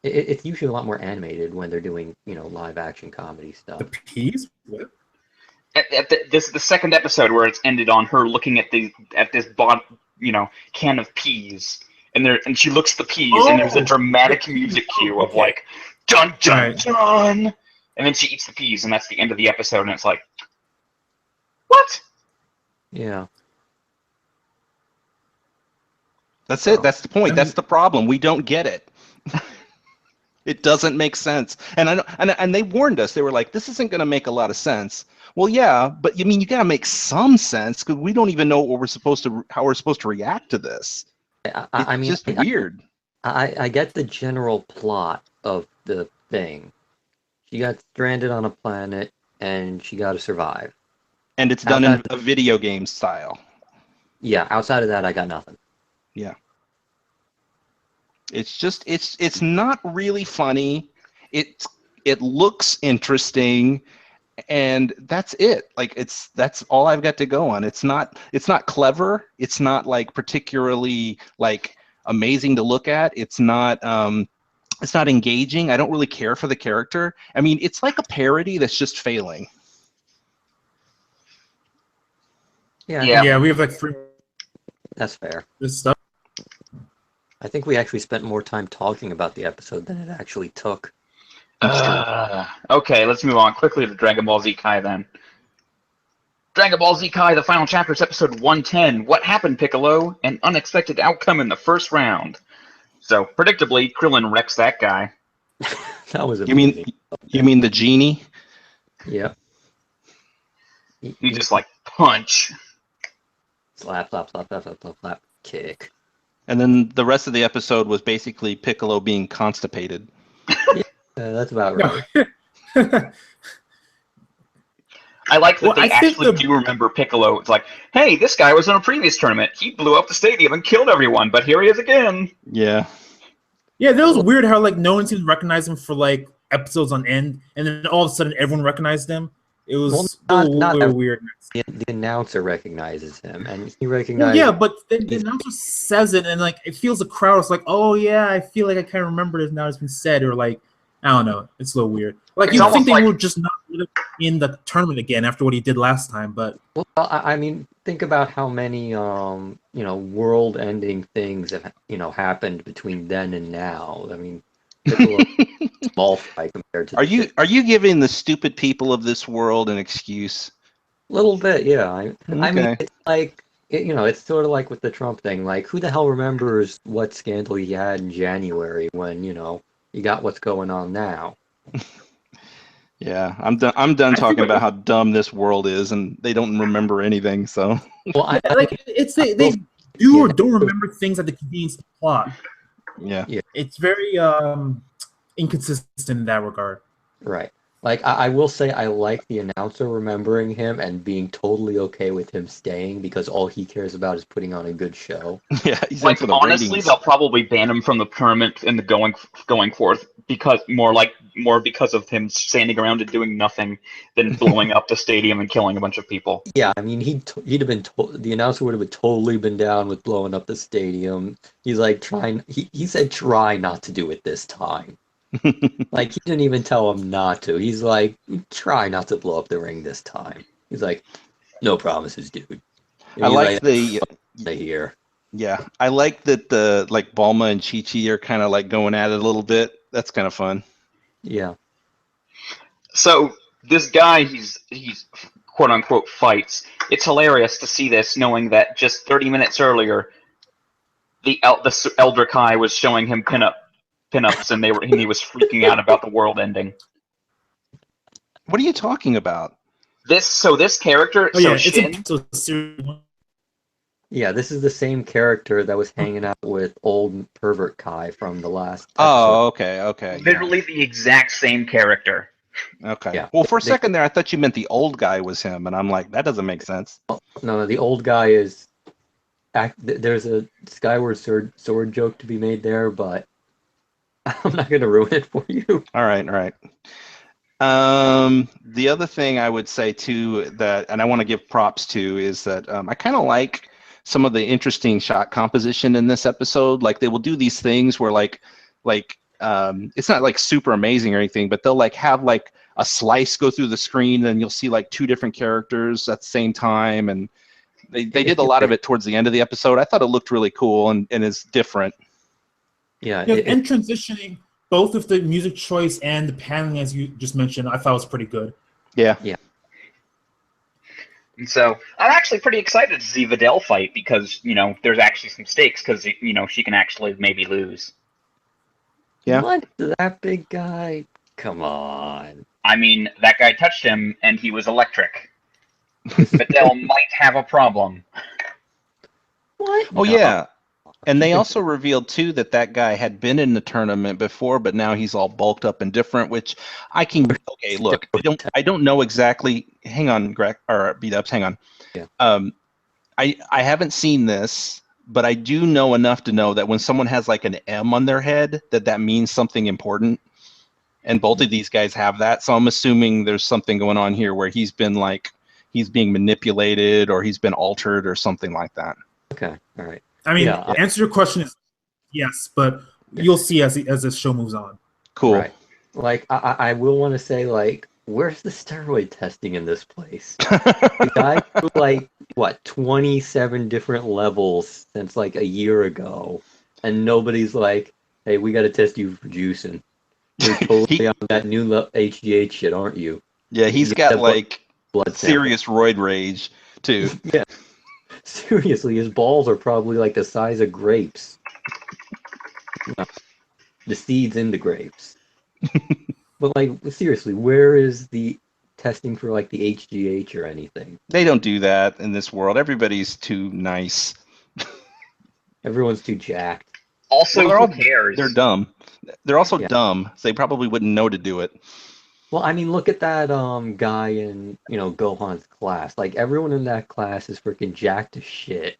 it's usually a lot more animated when they're doing, live action comedy stuff. The peas? What? This is the second episode where it's ended on her looking at this can of peas, and she looks at the peas, and there's a dramatic music cue of like dun dun Right. dun, and then she eats the peas, and that's the end of the episode, and it's like, what? Yeah. That's it. That's the point. I mean- That's the problem. We don't get it. It doesn't make sense. And I know, and they warned us. They were like, "This isn't going to make a lot of sense." Well, yeah, but you got to make some sense because we don't even know how we're supposed to react to this. I mean, It's just weird. I get the general plot of the thing. She got stranded on a planet, and she got to survive. And it's done in a video game style. Yeah, outside of that, I got nothing. Yeah. It's just it's not really funny. It looks interesting, and that's it. Like that's all I've got to go on. It's not clever. It's not like particularly like amazing to look at. It's not engaging. I don't really care for the character. I mean, it's like a parody that's just failing. Yeah, Yeah, we have like 3 that's fair. this stuff. I think we actually spent more time talking about the episode than it actually took. Okay, let's move on quickly to Dragon Ball Z Kai then. Dragon Ball Z Kai, the final chapter is episode 110. What happened, Piccolo? An unexpected outcome in the first round. So, predictably, Krillin wrecks that guy. That was You mean the genie? Yeah. You just like punch. Slap, slap, slap, slap, slap, slap, slap, kick. And then the rest of the episode was basically Piccolo being constipated. That's about right. I like that Well, they I think actually do remember Piccolo. It's like, hey, this guy was in a previous tournament. He blew up the stadium and killed everyone, but here he is again. Yeah. Yeah, that was weird how like no one seemed to recognize him for like episodes on end, and then all of a sudden everyone recognized him. It was not weird. The announcer recognizes him, and he Well, recognizes. yeah, but then the announcer says it, and like it feels the crowd is like, oh yeah, I feel like I can't remember this now. It's been said, or like I don't know. It's a little weird. Like It's you almost think they like- would just not put him in the tournament again after what he did last time, but Well, I mean, think about how many, world-ending things have, happened between then and now. I mean, Piccolo, small fry compared to. Are you giving the stupid people of this world an excuse? A little bit, yeah. I mean, Okay. it's like, it's sort of like with the Trump thing. Like, who the hell remembers what scandal he had in January when, you got what's going on now? Yeah, I'm done talking about how dumb this world is, and they don't remember anything. So Well, I like it's they do or don't remember things at the convenience of the plot. Yeah. It's very inconsistent in that regard. Right. Like I will say, I like the announcer remembering him and being totally okay with him staying because all he cares about is putting on a good show. Yeah, he's in Like for the honestly, ratings. they'll probably ban him from the tournament in the going forth because more because of him standing around and doing nothing than blowing up the stadium and killing a bunch of people. Yeah, I mean, he'd have been the announcer would have totally been down with blowing up the stadium. He's like trying. He said try not to do it this time. Like he didn't even tell him not to. He's like try not to blow up the ring this time. He's like no promises, dude. I He's like the here. yeah. I like that the like Bulma and Chi Chi are kind of like going at it a little bit. That's kind of fun. Yeah. So this guy, he's quote unquote fights. It's hilarious to see this, knowing that just 30 minutes earlier, the Elder Kai was showing him pinups, and he was freaking out about the world ending. What are you talking about? This character, Oh so yeah, Shin, Yeah, this is the same character that was hanging out with old pervert Kai from the last episode. Oh, okay. literally the exact same character. Okay. Yeah. Well, for a second there, I thought you meant the old guy was him, and I'm like, that doesn't make sense. No, the old guy is. There's a Skyward Sword joke to be made there, but I'm not gonna ruin it for you. All right. The other thing I would say too that, and I want to give props to, is that I kind of like some of the interesting shot composition in this episode. Like they will do these things where like it's not like super amazing or anything, but they'll like have like a slice go through the screen, and you'll see like two different characters at the same time, and they did a lot of it towards the end of the episode. I thought it looked really cool and is different. Yeah, and transitioning both of the music choice and the paneling, as you just mentioned, I thought was pretty good. Yeah. And so I'm actually pretty excited to see Videl fight because there's actually some stakes because she can actually maybe lose. Yeah. What? That big guy? Come on. I mean, that guy touched him and he was electric. Videl might have a problem. What? Oh No. yeah. And they also revealed too that guy had been in the tournament before, but now he's all bulked up and different. Which I can. Okay, look, I don't know exactly. Hang on, Greg or B-Dubs, hang on. Yeah. I haven't seen this, but I do know enough to know that when someone has like an M on their head, that means something important. And both of these guys have that, so I'm assuming there's something going on here where he's being manipulated or he's been altered or something like that. Okay. All right. I mean, Yeah. answer your question is yes, but you'll see as the show moves on. Cool. Right. Like I will want to say, like, where's the steroid testing in this place? The guy threw like what 27 different levels since like a year ago, and nobody's like, "Hey, we got to test you for juicing. You're totally on that new HGH shit, aren't you?" Yeah, he's You got get like blood serious roid rage too. Yeah. Seriously, his balls are probably like the size of grapes. The seeds in the grapes. But like seriously, where is the testing for like the HGH or anything? They don't do that in this world. Everybody's too nice. Everyone's too jacked. Also, Well, who cares? They're dumb. They're also Yeah. dumb, so they probably wouldn't know to do it. Well, I mean, look at that guy in Gohan's class. Like everyone in that class is freaking jacked as shit.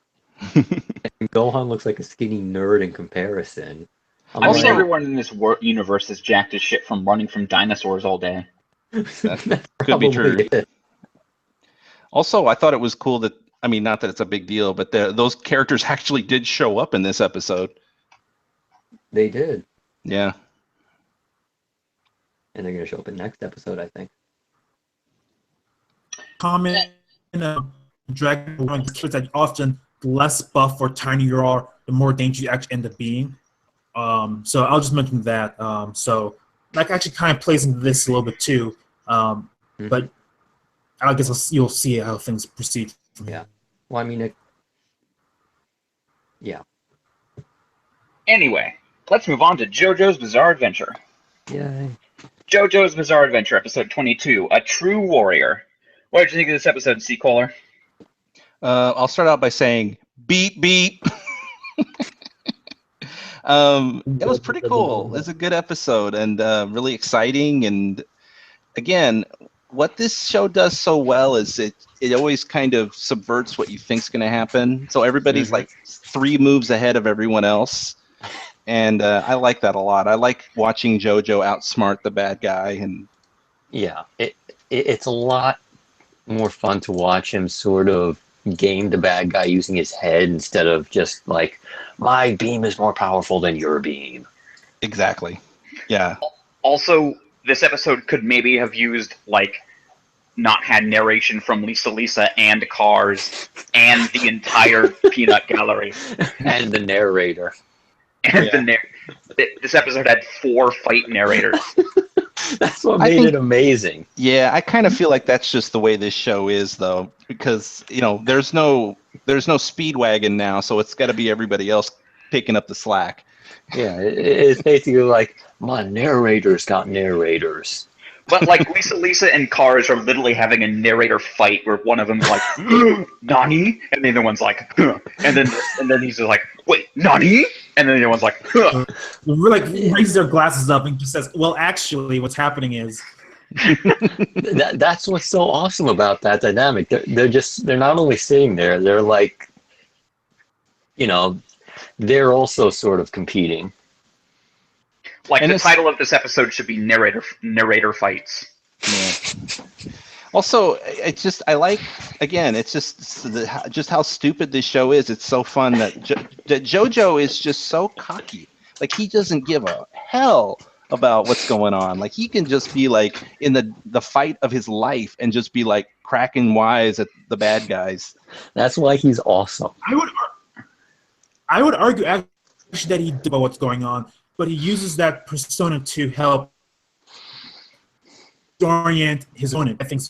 And Gohan looks like a skinny nerd in comparison. I'm Also, like, everyone in this universe is jacked as shit from running from dinosaurs all day. that's Could be probably true. it. Also, I thought it was cool that, I mean, not that it's a big deal, but those characters actually did show up in this episode. They did. Yeah. And they're going to show up in next episode, I think. Comment Dragon Ball kids that often the less buff or tiny you are, the more dangerous you actually end up being. So I'll just mention that. So that actually kind of plays into this a little bit too. But I guess you'll see how things proceed from here. Yeah. Well, I mean, yeah. Anyway, let's move on to JoJo's Bizarre Adventure. Yay. JoJo's Bizarre Adventure, episode 22, A True Warrior. What did you think of this episode, C-Caller? I'll start out by saying beep beep. It was pretty cool. It was a good episode and really exciting. And again, what this show does so well is it always kind of subverts what you think's going to happen. So everybody's like 3 moves ahead of everyone else. And I like that a lot. I like watching JoJo outsmart the bad guy. And yeah, it's a lot more fun to watch him sort of game the bad guy using his head instead of just like, my beam is more powerful than your beam. Exactly. Yeah. Also, this episode could maybe have used, like, not had narration from Lisa and Cars and the entire Peanut Gallery. And the narrator. And this episode had 4 fight narrators. That's what made it amazing. Yeah, I kind of feel like that's just the way this show is, though, because there's no Speedwagon now, so it's got to be everybody else picking up the slack. Yeah, it's basically like, my narrator's got narrators. But like Lisa and Cars are literally having a narrator fight where one of them's like, Nani? And the other one's like, huh. And then he's just like, wait, Nani? And then the other one's like, huh. We're like raises their glasses up and just says, well, actually, what's happening is. That's what's so awesome about that dynamic. They're not only sitting there, they're like, they're also sort of competing. Like, and the title of this episode should be narrator fights. Yeah. Also, it's just just how stupid this show is. It's so fun that JoJo is just so cocky. Like, he doesn't give a hell about what's going on. Like, he can just be like in the fight of his life and just be like cracking wise at the bad guys. That's why he's awesome. I would argue actually that he knows about what's going on, but he uses that persona to help orient his opponent. I think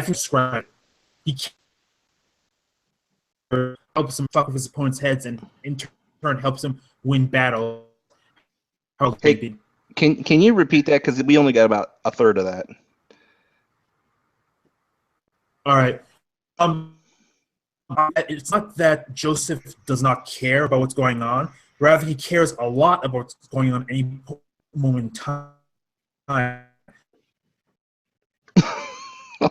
describe it. He helps him fuck with his opponent's heads, and in turn helps him win battles. Hey, can you repeat that? Because we only got about a third of that. All right. It's not that Joseph does not care about what's going on. Rather, he cares a lot about what's going on at any moment in time.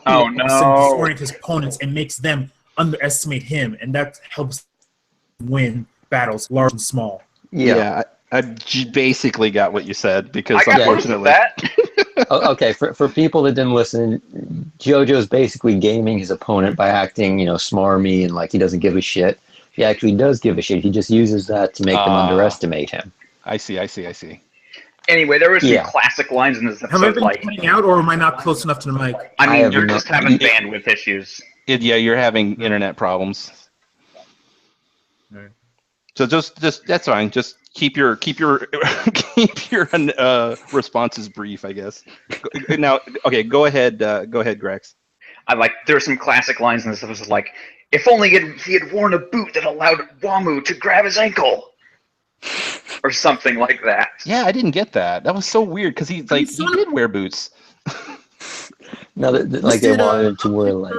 Oh, no. Disorient his opponents and makes them underestimate him, and that helps win battles, large and small. Yeah, I basically got what you said, because I got unfortunately... that. Okay, for people that didn't listen, JoJo's basically gaming his opponent by acting, smarmy and like he doesn't give a shit. He actually does give a shit. He just uses that to make them underestimate him. I see. Anyway, there were some classic lines in this episode. Have I been pointing out, or am I not close enough to the mic? I mean, you're just having bandwidth issues. Yeah, you're having internet problems. Right. So just that's fine. Just keep your keep your responses brief, I guess. Now, okay, go ahead, Grex. There's some classic lines in this episode, like, if only he had worn a boot that allowed Wamu to grab his ankle, or something like that. Yeah, I didn't get that. That was so weird, because he did wear boots. No, like they wanted him to wear like.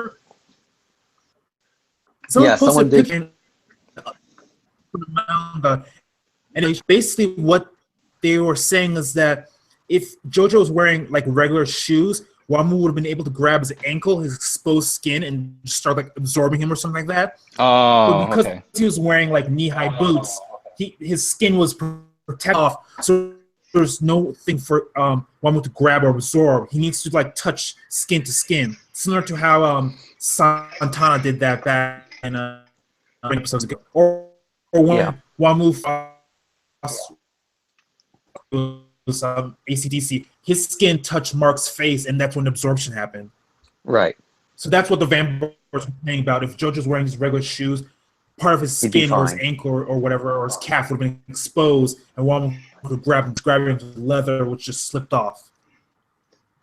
Someone did. And it's basically what they were saying is that if JoJo was wearing like regular shoes, Wamu would have been able to grab his ankle, his exposed skin, and just start like absorbing him or something like that. Oh, but because he was wearing like knee-high boots, his skin was protected off, so there's no thing for Wamu to grab or absorb. He needs to like touch skin to skin, similar to how Santana did that back in episodes ago, or when Wamu was ACDC, his skin touched Mark's face, and that's when absorption happened. Right. So that's what the vampires were saying about. If JoJo's wearing his regular shoes, part of his skin or his ankle or whatever, or his calf would have been exposed, and Wamu would grab him to the leather, which just slipped off.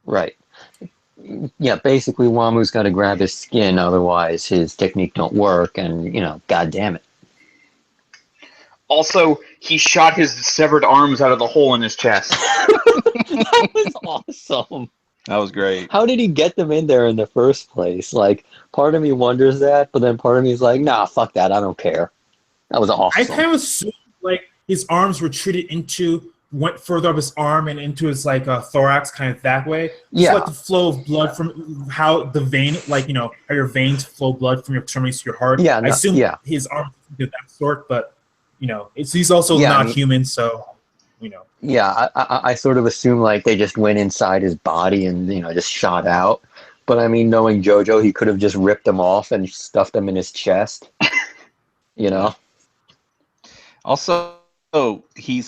Right. Yeah, basically Wamu's got to grab his skin, otherwise his technique don't work, and, god damn it. Also, he shot his severed arms out of the hole in his chest. That was awesome. That was great. How did he get them in there in the first place? Like, part of me wonders that, but then part of me is like, nah, fuck that, I don't care. That was awesome. I kind of assumed, like, his arms retreated went further up his arm and into his like thorax, kind of that way. Yeah. Just like the flow of blood from how the vein, like how your veins flow blood from your extremities to your heart. Yeah, I assume his arm did that sort, but he's also not human, so Yeah, I sort of assume like they just went inside his body and just shot out. But I mean, knowing JoJo, he could have just ripped them off and stuffed them in his chest. Also, he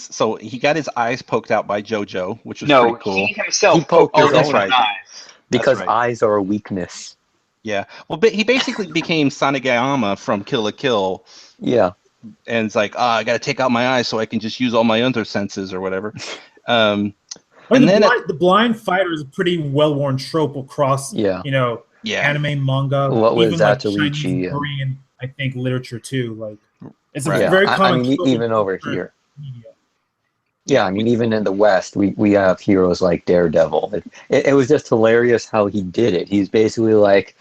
got his eyes poked out by JoJo, which was pretty cool. He himself He poked his that's own right. eyes. Because eyes are a weakness. Yeah. Well, he basically became Sanagayama from Kill la Kill. Yeah. And it's like, I got to take out my eyes so I can just use all my other senses or whatever. The blind fighter is a pretty well-worn trope across, anime, manga, what was even that like to Chinese, Korean, I think, literature too. Like, it's a very common. I mean, even over here. Yeah, I mean, even in the West, we have heroes like Daredevil. It was just hilarious how he did it. He's basically like,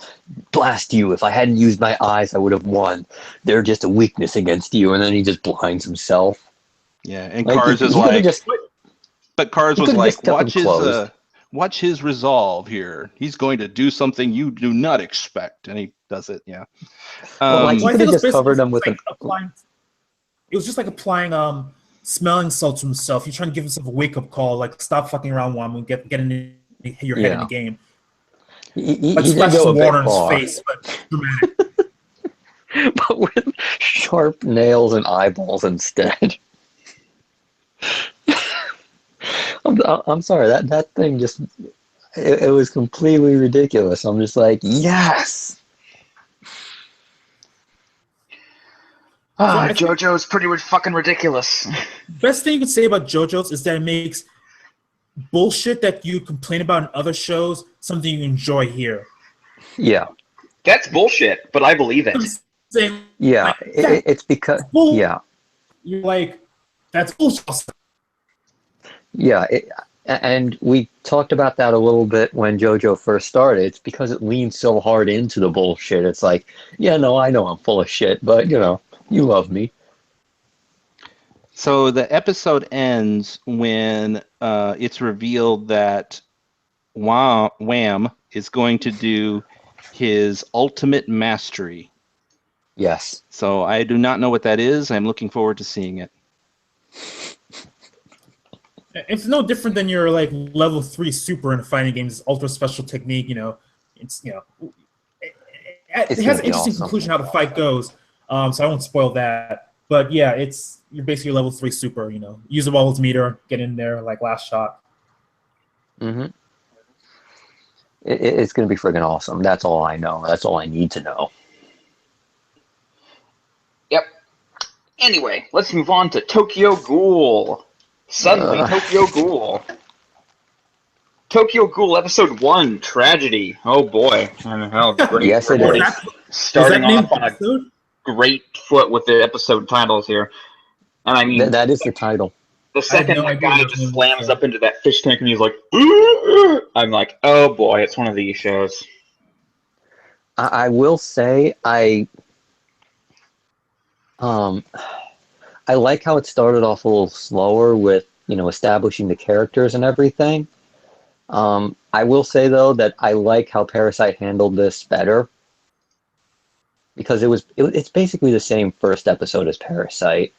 blast you. If I hadn't used my eyes, I would have won. They're just a weakness against you. And then he just blinds himself. Yeah, and Cars is like, but Cars was like, watch his resolve here. He's going to do something you do not expect. And he does it, yeah. He could have just covered him with it was just like applying smelling salts to himself. He's trying to give himself a wake-up call, like stop fucking around while I'm get in your head in the game. He splash did go some water in his far. face, but dramatic. But with sharp nails and eyeballs instead. I'm sorry, that thing just it was completely ridiculous. I'm just like, yes. JoJo's pretty fucking ridiculous. Best thing you can say about JoJo's is that it makes bullshit that you complain about in other shows something you enjoy here. Yeah. That's bullshit, but I believe it. Yeah, it's because you're like, that's bullshit. Yeah, and we talked about that a little bit when JoJo first started. It's because it leans so hard into the bullshit. It's like, I know I'm full of shit, but you love me. So the episode ends when it's revealed that Wham is going to do his ultimate mastery. Yes. So I do not know what that is. I'm looking forward to seeing it. It's no different than your like level 3 super in fighting games, ultra special technique. It's it has an interesting conclusion how the fight goes. So I won't spoil that. But yeah, you're basically level 3 super. Use the Wallace meter, get in there like last shot. Mm-hmm. It's gonna be friggin' awesome. That's all I know. That's all I need to know. Yep. Anyway, let's move on to Tokyo Ghoul. Suddenly, Tokyo Ghoul. Tokyo Ghoul Episode 1, Tragedy. Oh boy. Great. Yes, it is. Starting off on a great foot with the episode titles here. And I mean... that is the title. The second that guy just slams up into that fish tank and he's like... I'm like, oh boy, it's one of these shows. I will say, I like how it started off a little slower with, establishing the characters and everything. I will say, though, that I like how Parasite handled this better. Because it's basically the same first episode as Parasite.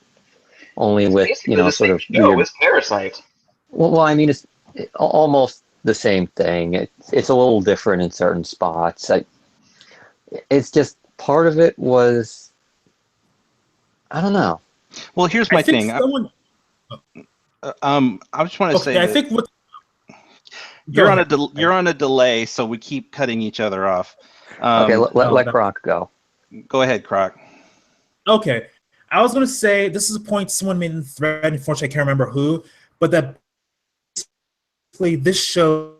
Only with, sort of weird... It's Parasite. Well, I mean, it's almost the same thing. It's a little different in certain spots. It's just, part of it was... I don't know. Well, here's my thing. I just want to say I think you're on a delay, so we keep cutting each other off. Okay, let Croc go. Go ahead, Croc. Okay, I was going to say this is a point someone made in the thread. Unfortunately, I can't remember who, but that basically this show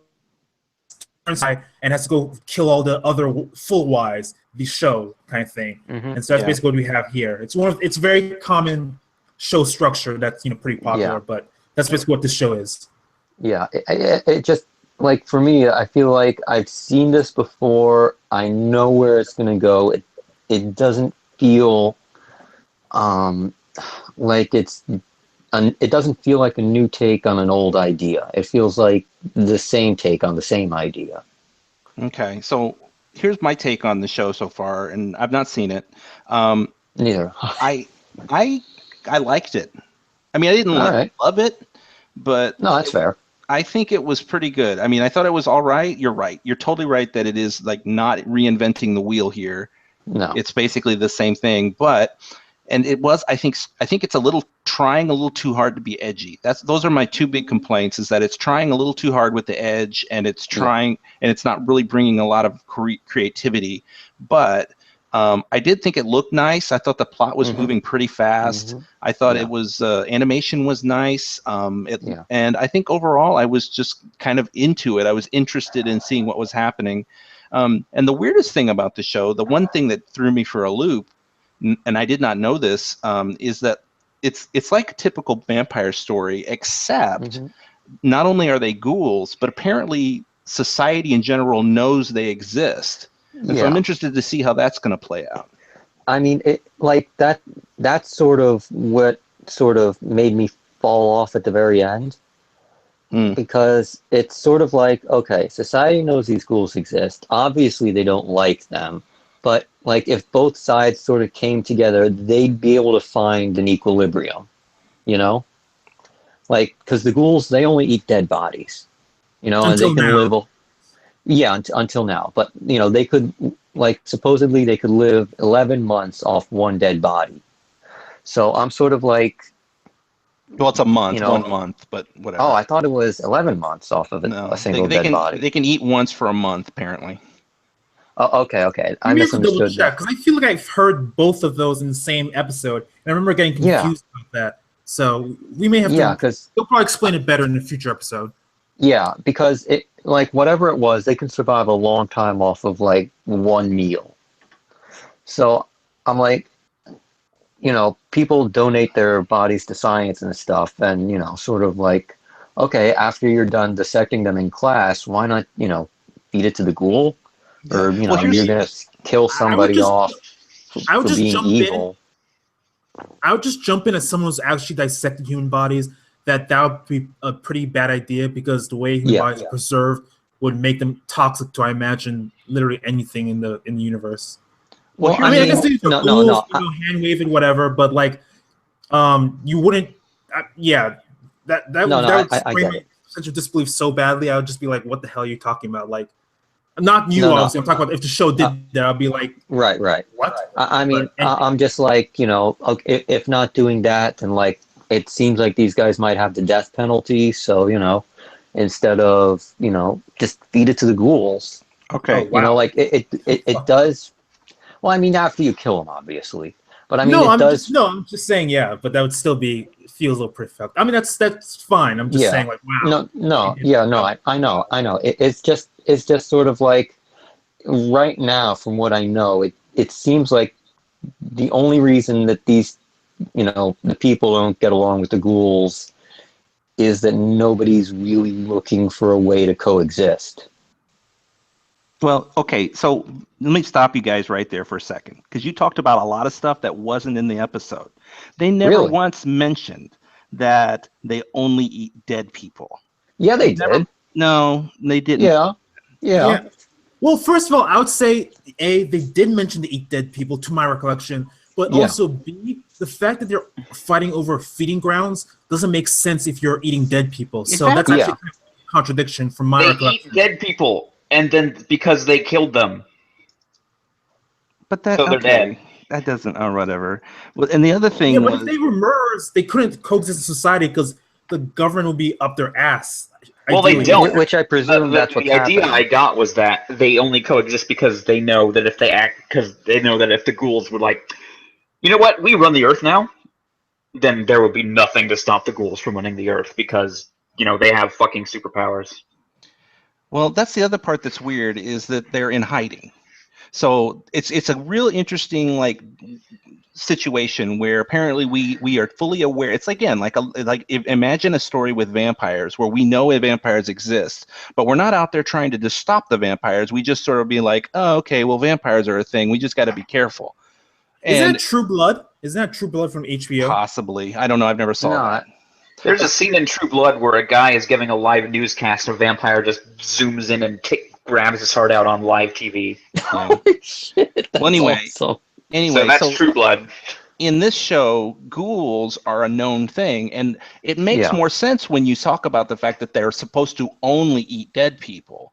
turns and has to go kill all the other full wives. The show kind of thing, and so that's basically what we have here. It's very common show structure that's pretty popular, but that's basically what this show is. Yeah, it just, like, for me, I feel like I've seen this before. I know where it's gonna go. It doesn't feel like it's it doesn't feel like a new take on an old idea. It feels like the same take on the same idea. Okay, so here's my take on the show so far, and I've not seen it. Neither. I I I liked it. I mean, I didn't All right. love it, but No, that's fair. I think it was pretty good. I mean, I thought it was all right. You're right. You're totally right that it is like not reinventing the wheel here. No. It's basically the same thing, and it was. I think it's a little trying a little too hard to be edgy. Those are my two big complaints. Is that it's trying a little too hard with the edge, and it's trying, and it's not really bringing a lot of creativity. But I did think it looked nice. I thought the plot was moving pretty fast. I thought it was animation was nice. And I think overall I was just kind of into it. I was interested in seeing what was happening. And the weirdest thing about the show, the one thing that threw me for a loop, and I did not know this, is that it's like a typical vampire story, except not only are they ghouls, but apparently society in general knows they exist. And so I'm interested to see how that's going to play out. I mean, that's sort of what sort of made me fall off at the very end. Because it's sort of like, okay, society knows these ghouls exist. Obviously, they don't like them. But like, if both sides sort of came together, they'd be able to find an equilibrium, you know? Like, because the ghouls, they only eat dead bodies, you know, Until and they can now. live. Yeah, until now. But, you know, they could, like, supposedly they could live 11 months off one dead body. So I'm sort of like... Well, it's a month, you know, 1 month, but whatever. Oh, I thought it was 11 months off of a single dead body. They can eat once for a month, apparently. Oh, okay. I Maybe have to double misunderstood check, that. because I feel like I've heard both of those in the same episode, and I remember getting confused about that. So we may have to... Yeah, because... They'll probably explain it better in a future episode. Yeah, because it, like, whatever it was, they can survive a long time off of, like, one meal. So I'm like, you know, people donate their bodies to science and stuff, and, you know, sort of like, okay, after you're done dissecting them in class, why not, you know, feed it to the ghoul? Or, you know, you're going to kill somebody off for being evil. I would just jump in as someone who's actually dissected human bodies. That would be a pretty bad idea, because the way human bodies are preserved would make them toxic to, I imagine, literally anything in the universe. Well, I mean, I guess these are no, ghouls, you know, hand waving, whatever, but like, you wouldn't, that would explain my sense of disbelief so badly. I would just be like, what the hell are you talking about? Like, not you, obviously. I'm talking about if the show did that, I'd be like, right. What? I mean, I'm just like, you know, okay, if not doing that, then like, it seems like these guys might have the death penalty. So, you know, instead of, you know, just feed it to the ghouls. Okay. You know, like it does. Well, I mean, after you kill them, obviously. But I mean, I'm does. I'm just saying, yeah, but that would still feels a little perfect. I mean, that's fine. I'm just saying, like, wow. I know. It's just sort of like, right now, from what I know, it seems like the only reason that these, you know, the people don't get along with the ghouls is that nobody's really looking for a way to coexist. Well, okay, so let me stop you guys right there for a second, because you talked about a lot of stuff that wasn't in the episode. They never once mentioned that they only eat dead people. Yeah, they did. No, they didn't. Yeah. Well, first of all, I would say, A, they did mention to eat dead people, to my recollection, but also, B, the fact that they're fighting over feeding grounds doesn't make sense if you're eating dead people. So that's actually kind of a contradiction from my recollection. They eat dead people, and then because they killed them. But that, so they're dead. That doesn't, whatever. Well, and the other thing but if they were murderers, they couldn't coexist in society because the government would be up their ass. Well, ideally. they don't. Which I presume that's what's happening. The idea I got was that they only coexist because they know that if the ghouls would like, you know what, we run the Earth now, then there will be nothing to stop the ghouls from running the Earth because, you know, they have fucking superpowers. Well, that's the other part that's weird, is that they're in hiding. So it's a real interesting, like, situation where apparently we are fully aware. It's again like imagine a story with vampires where we know vampires exist, but we're not out there trying to just stop the vampires. We just sort of be like, oh, okay, well, vampires are a thing. We just got to be careful. Is that True Blood? Is that True Blood from HBO? Possibly. I don't know. I've never saw that. There's a scene in True Blood where a guy is giving a live newscast, and a vampire just zooms in and grabs his heart out on live TV. Holy shit! That's Well, anyway, awesome. So that's True Blood. In this show, ghouls are a known thing, and it makes Yeah. more sense when you talk about the fact that they're supposed to only eat dead people.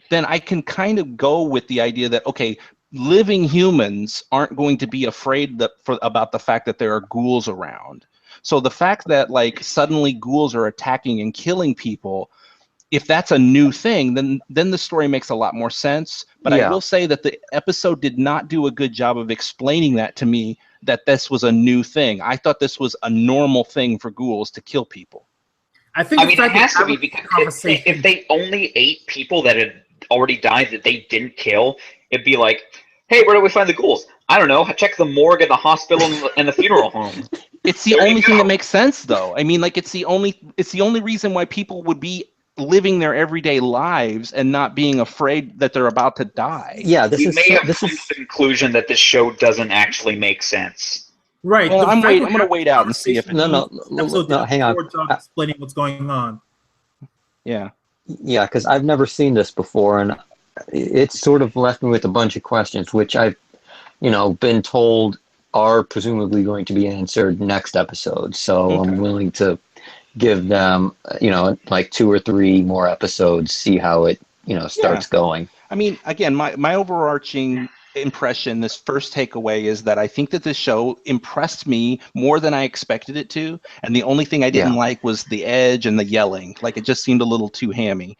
Then I can kind of go with the idea that, okay, living humans aren't going to be afraid about the fact that there are ghouls around. So the fact that like suddenly ghouls are attacking and killing people, if that's a new thing, then the story makes a lot more sense. But I will say that the episode did not do a good job of explaining that to me, that this was a new thing. I thought this was a normal thing for ghouls to kill people. I mean, it has to be, because if they only ate people that had already died that they didn't kill, it'd be like, hey, where do we find the ghouls? I don't know. Check the morgue and the hospital and the funeral home. It's the only thing that makes sense, though. I mean, like, it's the only reason why people would be living their everyday lives and not being afraid that they're about to die. Yeah, we may have come to the conclusion that this show doesn't actually make sense. Right. Well, I'm going to wait out and see if no, hang on. Explaining what's going on. Yeah. Yeah, because I've never seen this before, and it's sort of left me with a bunch of questions, which I've, been told are presumably going to be answered next episode. So I'm willing to give them, like 2 or 3 more episodes, see how it, starts going. I mean, again, my overarching impression, this first takeaway, is that I think that this show impressed me more than I expected it to. And the only thing I didn't like was the edge and the yelling. Like, it just seemed a little too hammy.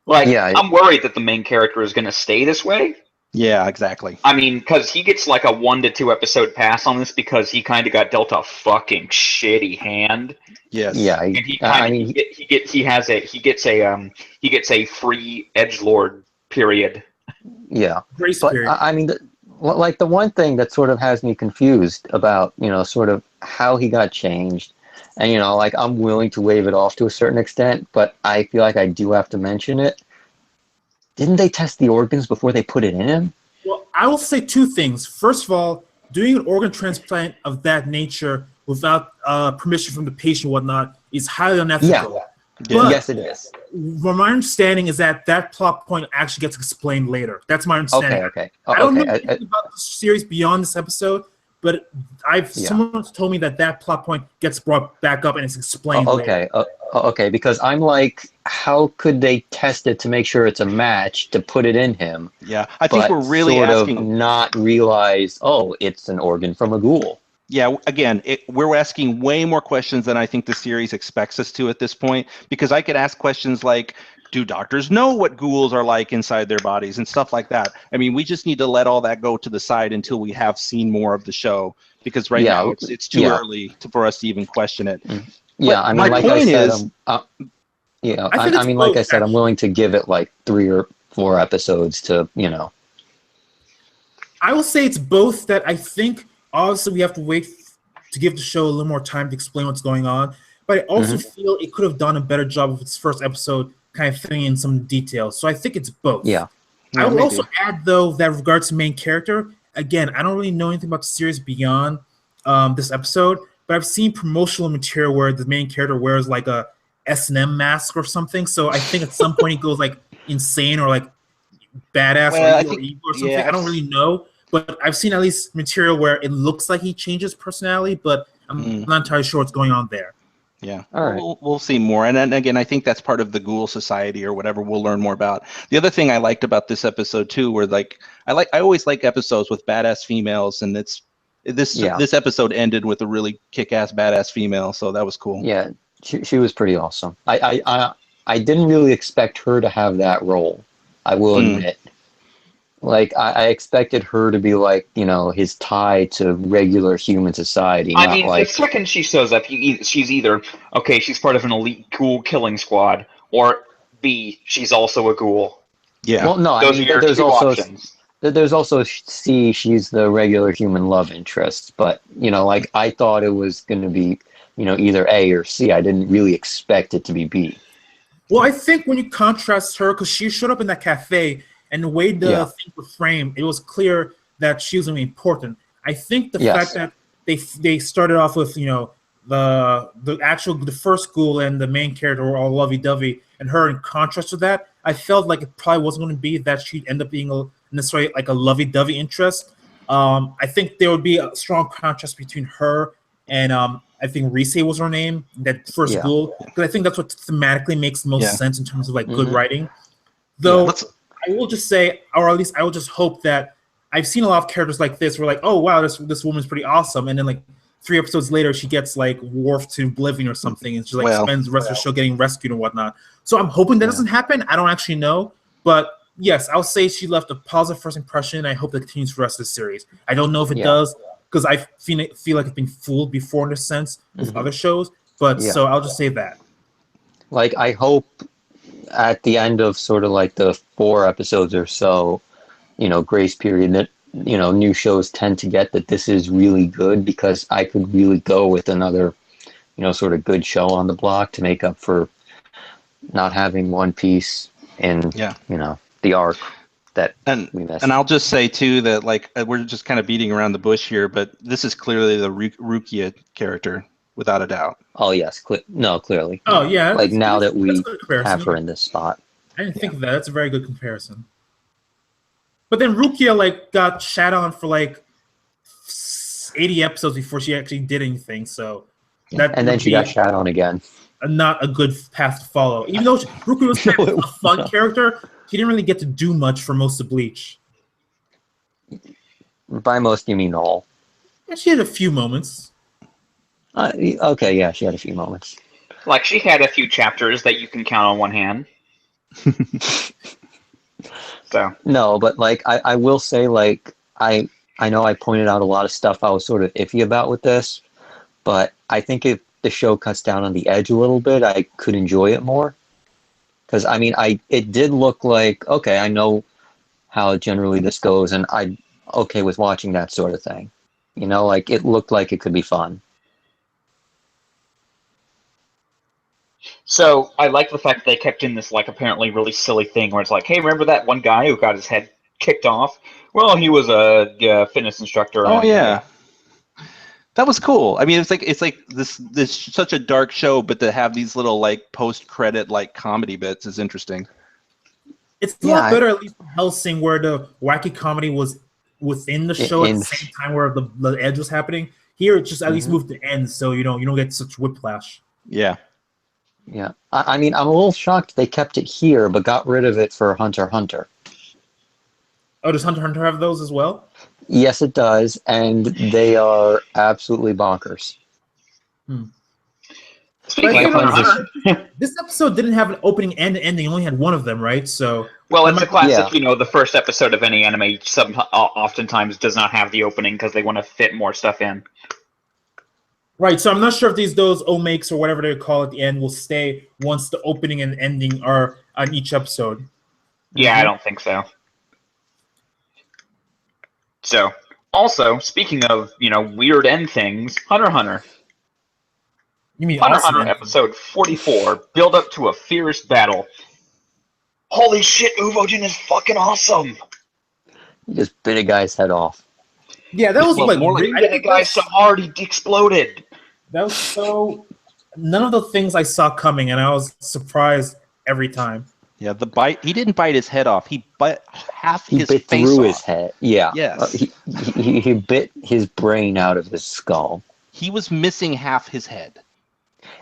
Like, I'm worried that the main character is going to stay this way. Yeah, exactly. I mean, because he gets like a 1 to 2 episode pass on this because he kind of got dealt a fucking shitty hand. Yes. Yeah. And he gets a free edgelord period. Yeah. Grace but period. I mean, the one thing that sort of has me confused about, sort of how he got changed, and like, I'm willing to wave it off to a certain extent, but I feel like I do have to mention it. Didn't they test the organs before they put it in him? Well, I will say 2 things. First of all, doing an organ transplant of that nature without permission from the patient and whatnot is highly unethical. Yeah. But yes, it is. my understanding is that plot point actually gets explained later. That's my understanding. Okay. I don't know anything about the series beyond this episode, but someone's told me that plot point gets brought back up and it's explained later. Okay, because I'm like, how could they test it to make sure it's a match to put it in him? Yeah, I think we're really sort asking... of not realize, it's an organ from a ghoul. Yeah, again, we're asking way more questions than I think the series expects us to at this point, because I could ask questions like, do doctors know what ghouls are like inside their bodies and stuff like that? I mean, we just need to let all that go to the side until we have seen more of the show, because right now it's too early for us to even question it. Yeah, but I mean, my like point I said, is, I mean, like I said, I'm willing to give it like 3 or 4 episodes to, I will say it's both. That I think obviously we have to wait to give the show a little more time to explain what's going on, but I also feel it could have done a better job of its first episode kind of filling in some details. So I think it's both. Yeah. I would also add, though, that with regards to main character, again, I don't really know anything about the series beyond this episode, but I've seen promotional material where the main character wears like a S&M mask or something. So I think at some point he goes like insane or like badass or evil or something. I don't really know, but I've seen at least material where it looks like he changes personality, but I'm not entirely sure what's going on there. Yeah, all right. We'll see more. And then again, I think that's part of the Ghoul Society or whatever we'll learn more about. The other thing I liked about this episode too, were like I always like episodes with badass females, and this episode ended with a really kick-ass badass female, so that was cool. Yeah, she was pretty awesome. I didn't really expect her to have that role, I will admit. Like, I expected her to be like, his tie to regular human society. I mean, the second she shows up, she's either, okay, she's part of an elite ghoul killing squad, or B, she's also a ghoul. Yeah. Well, no, Those I mean, are your two options. There's also C, she's the regular human love interest. But, like, I thought it was going to be, either A or C. I didn't really expect it to be B. Well, I think when you contrast her, because she showed up in that cafe, and the way the thing was framed, it was clear that she was going to be important. I think the fact that they started off with, the first ghoul and the main character were all lovey-dovey, and her in contrast to that, I felt like it probably wasn't going to be that she'd end up being necessarily like a lovey-dovey interest. I think there would be a strong contrast between her and I think Rise was her name, that first ghoul, because I think that's what thematically makes the most sense in terms of like good writing. Though I will just say, or at least I will just hope that I've seen a lot of characters like this where like, oh wow, this woman's pretty awesome, and then like 3 episodes later she gets like wharfed to oblivion or something, and she like spends the rest of the show getting rescued and whatnot. So I'm hoping that doesn't happen. I don't actually know, but yes, I'll say she left a positive first impression, and I hope that continues for the rest of the series. I don't know if it does, because I feel like it's been fooled before in a sense with other shows, but so I'll just say that. Like, I hope at the end of sort of like the 4 episodes or so, grace period that, new shows tend to get, that this is really good, because I could really go with another, sort of good show on the block to make up for not having One Piece in, the arc that we missed. And I'll just say too that like we're just kind of beating around the bush here, but this is clearly the Rukia character without a doubt. Oh yes, clearly. Oh yeah, like now that we have her in this spot. I didn't think of that. That's a very good comparison. But then Rukia like got shat on for like 80 episodes before she actually did anything. So and then she got shat on again. Not a good path to follow. Even though Rukia was kind of a fun character, she didn't really get to do much for most of Bleach. By most, you mean all? Yeah, she had a few moments. Okay, yeah, she had a few moments. Like, she had a few chapters that you can count on one hand. So no, but like I will say, like I know I pointed out a lot of stuff I was sort of iffy about with this, but I think if the show cuts down on the edge a little bit, I could enjoy it more. Because I mean, it did look like, okay, I know how generally this goes, and I'm okay with watching that sort of thing. Like it looked like it could be fun. So I like the fact that they kept in this like apparently really silly thing where it's like, hey, remember that one guy who got his head kicked off? Well, he was a fitness instructor. Oh yeah, that was cool. I mean, it's like this such a dark show, but to have these little like post credit like comedy bits is interesting. It's a lot better, at least in Hellsing, where the wacky comedy was within the show at the same time where the edge was happening. Here, it just at least moved to end, so you don't get such whiplash. Yeah. Yeah, I mean, I'm a little shocked they kept it here, but got rid of it for Hunter x Hunter. Oh, does Hunter x Hunter have those as well? Yes, it does, and they are absolutely bonkers. Speaking of Hunter, this episode didn't have an opening and an ending; it only had one of them, right? So, well, it's a classic. The first episode of any anime oftentimes does not have the opening because they want to fit more stuff in. Right, so I'm not sure if those omakes or whatever they call it at the end will stay once the opening and ending are on each episode. Yeah, I don't think so. So, also, speaking of, weird end things, Hunter x Hunter. You mean Hunter x awesome Hunter episode 44, build up to a fierce battle. Holy shit, Uvojin is fucking awesome! You just bit a guy's head off. Yeah, that was like more like a guy so hard he exploded. That was so none of the things I saw coming, and I was surprised every time. Yeah, the bite. He didn't bite his head off. He bit half his bit face through off. His head. Yeah. Yes. He bit his brain out of his skull. He was missing half his head.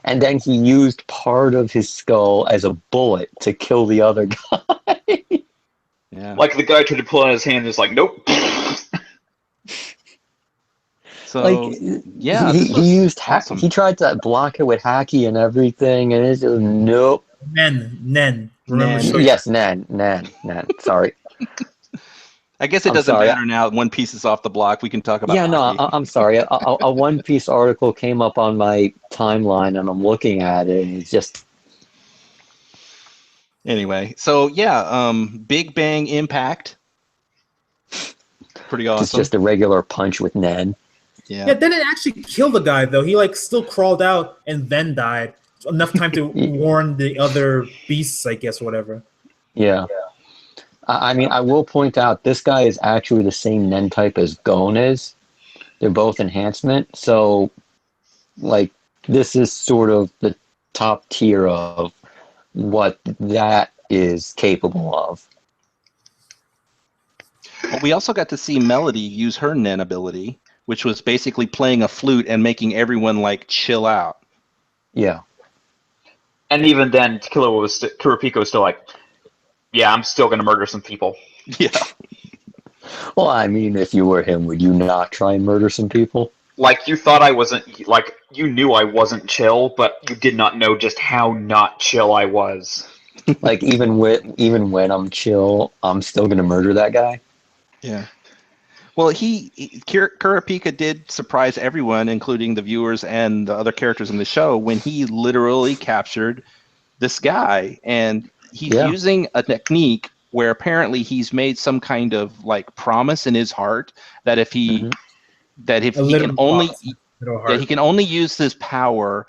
And then he used part of his skull as a bullet to kill the other guy. Yeah. Like the guy tried to pull out his hand and is like, nope. So yeah, he used awesome. He tried to block it with Haki and everything, and it's just nope. Nen. Remember? Yes, Nen. Sorry. I guess it doesn't matter now. One Piece is off the block. We can talk about. Yeah, Haki. No, I'm sorry. A One Piece article came up on my timeline, and I'm looking at it, and it's just. Anyway, so yeah, Big Bang Impact. Pretty awesome. It's just a regular punch with Nen. Yeah, then it actually killed the guy, though. He, still crawled out and then died. Enough time to warn the other beasts, I guess, or whatever. Yeah. I mean, I will point out, this guy is actually the same Nen type as Gon is. They're both enhancement, so, this is sort of the top tier of what that is capable of. Well, we also got to see Melody use her Nen ability, which was basically playing a flute and making everyone like chill out. Yeah. And even then, Kurapika was still like, yeah, I'm still going to murder some people. Yeah. Well, I mean, if you were him, would you not try and murder some people? Like, you thought I wasn't, like, you knew I wasn't chill, but you did not know just how not chill I was. Like, even when I'm chill, I'm still gonna murder that guy. Yeah. Well, Kurapika did surprise everyone, including the viewers and the other characters in the show, when he literally captured this guy, and he's Yeah. using a technique where apparently he's made some kind of like promise in his heart that if he that if A he can little only box, little that heart. he can only use his power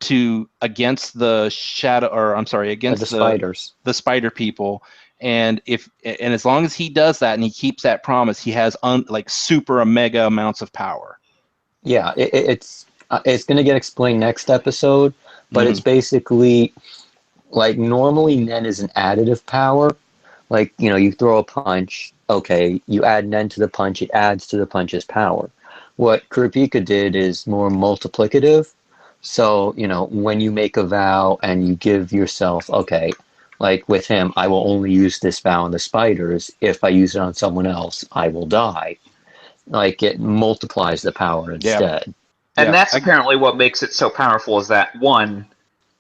to against the shadow, or I'm sorry, against The spiders. the spider people. And as long as he does that and he keeps that promise, he has like super mega amounts of power. Yeah, it's gonna get explained next episode, but it's basically like normally Nen is an additive power. Like, you throw a punch, okay, you add Nen to the punch, it adds to the punch's power. What Kurapika did is more multiplicative. So, when you make a vow and you give yourself, okay, like with him, I will only use this vow on the spiders. If I use it on someone else, I will die. Like, it multiplies the power instead. And that's apparently what makes it so powerful, is that, one,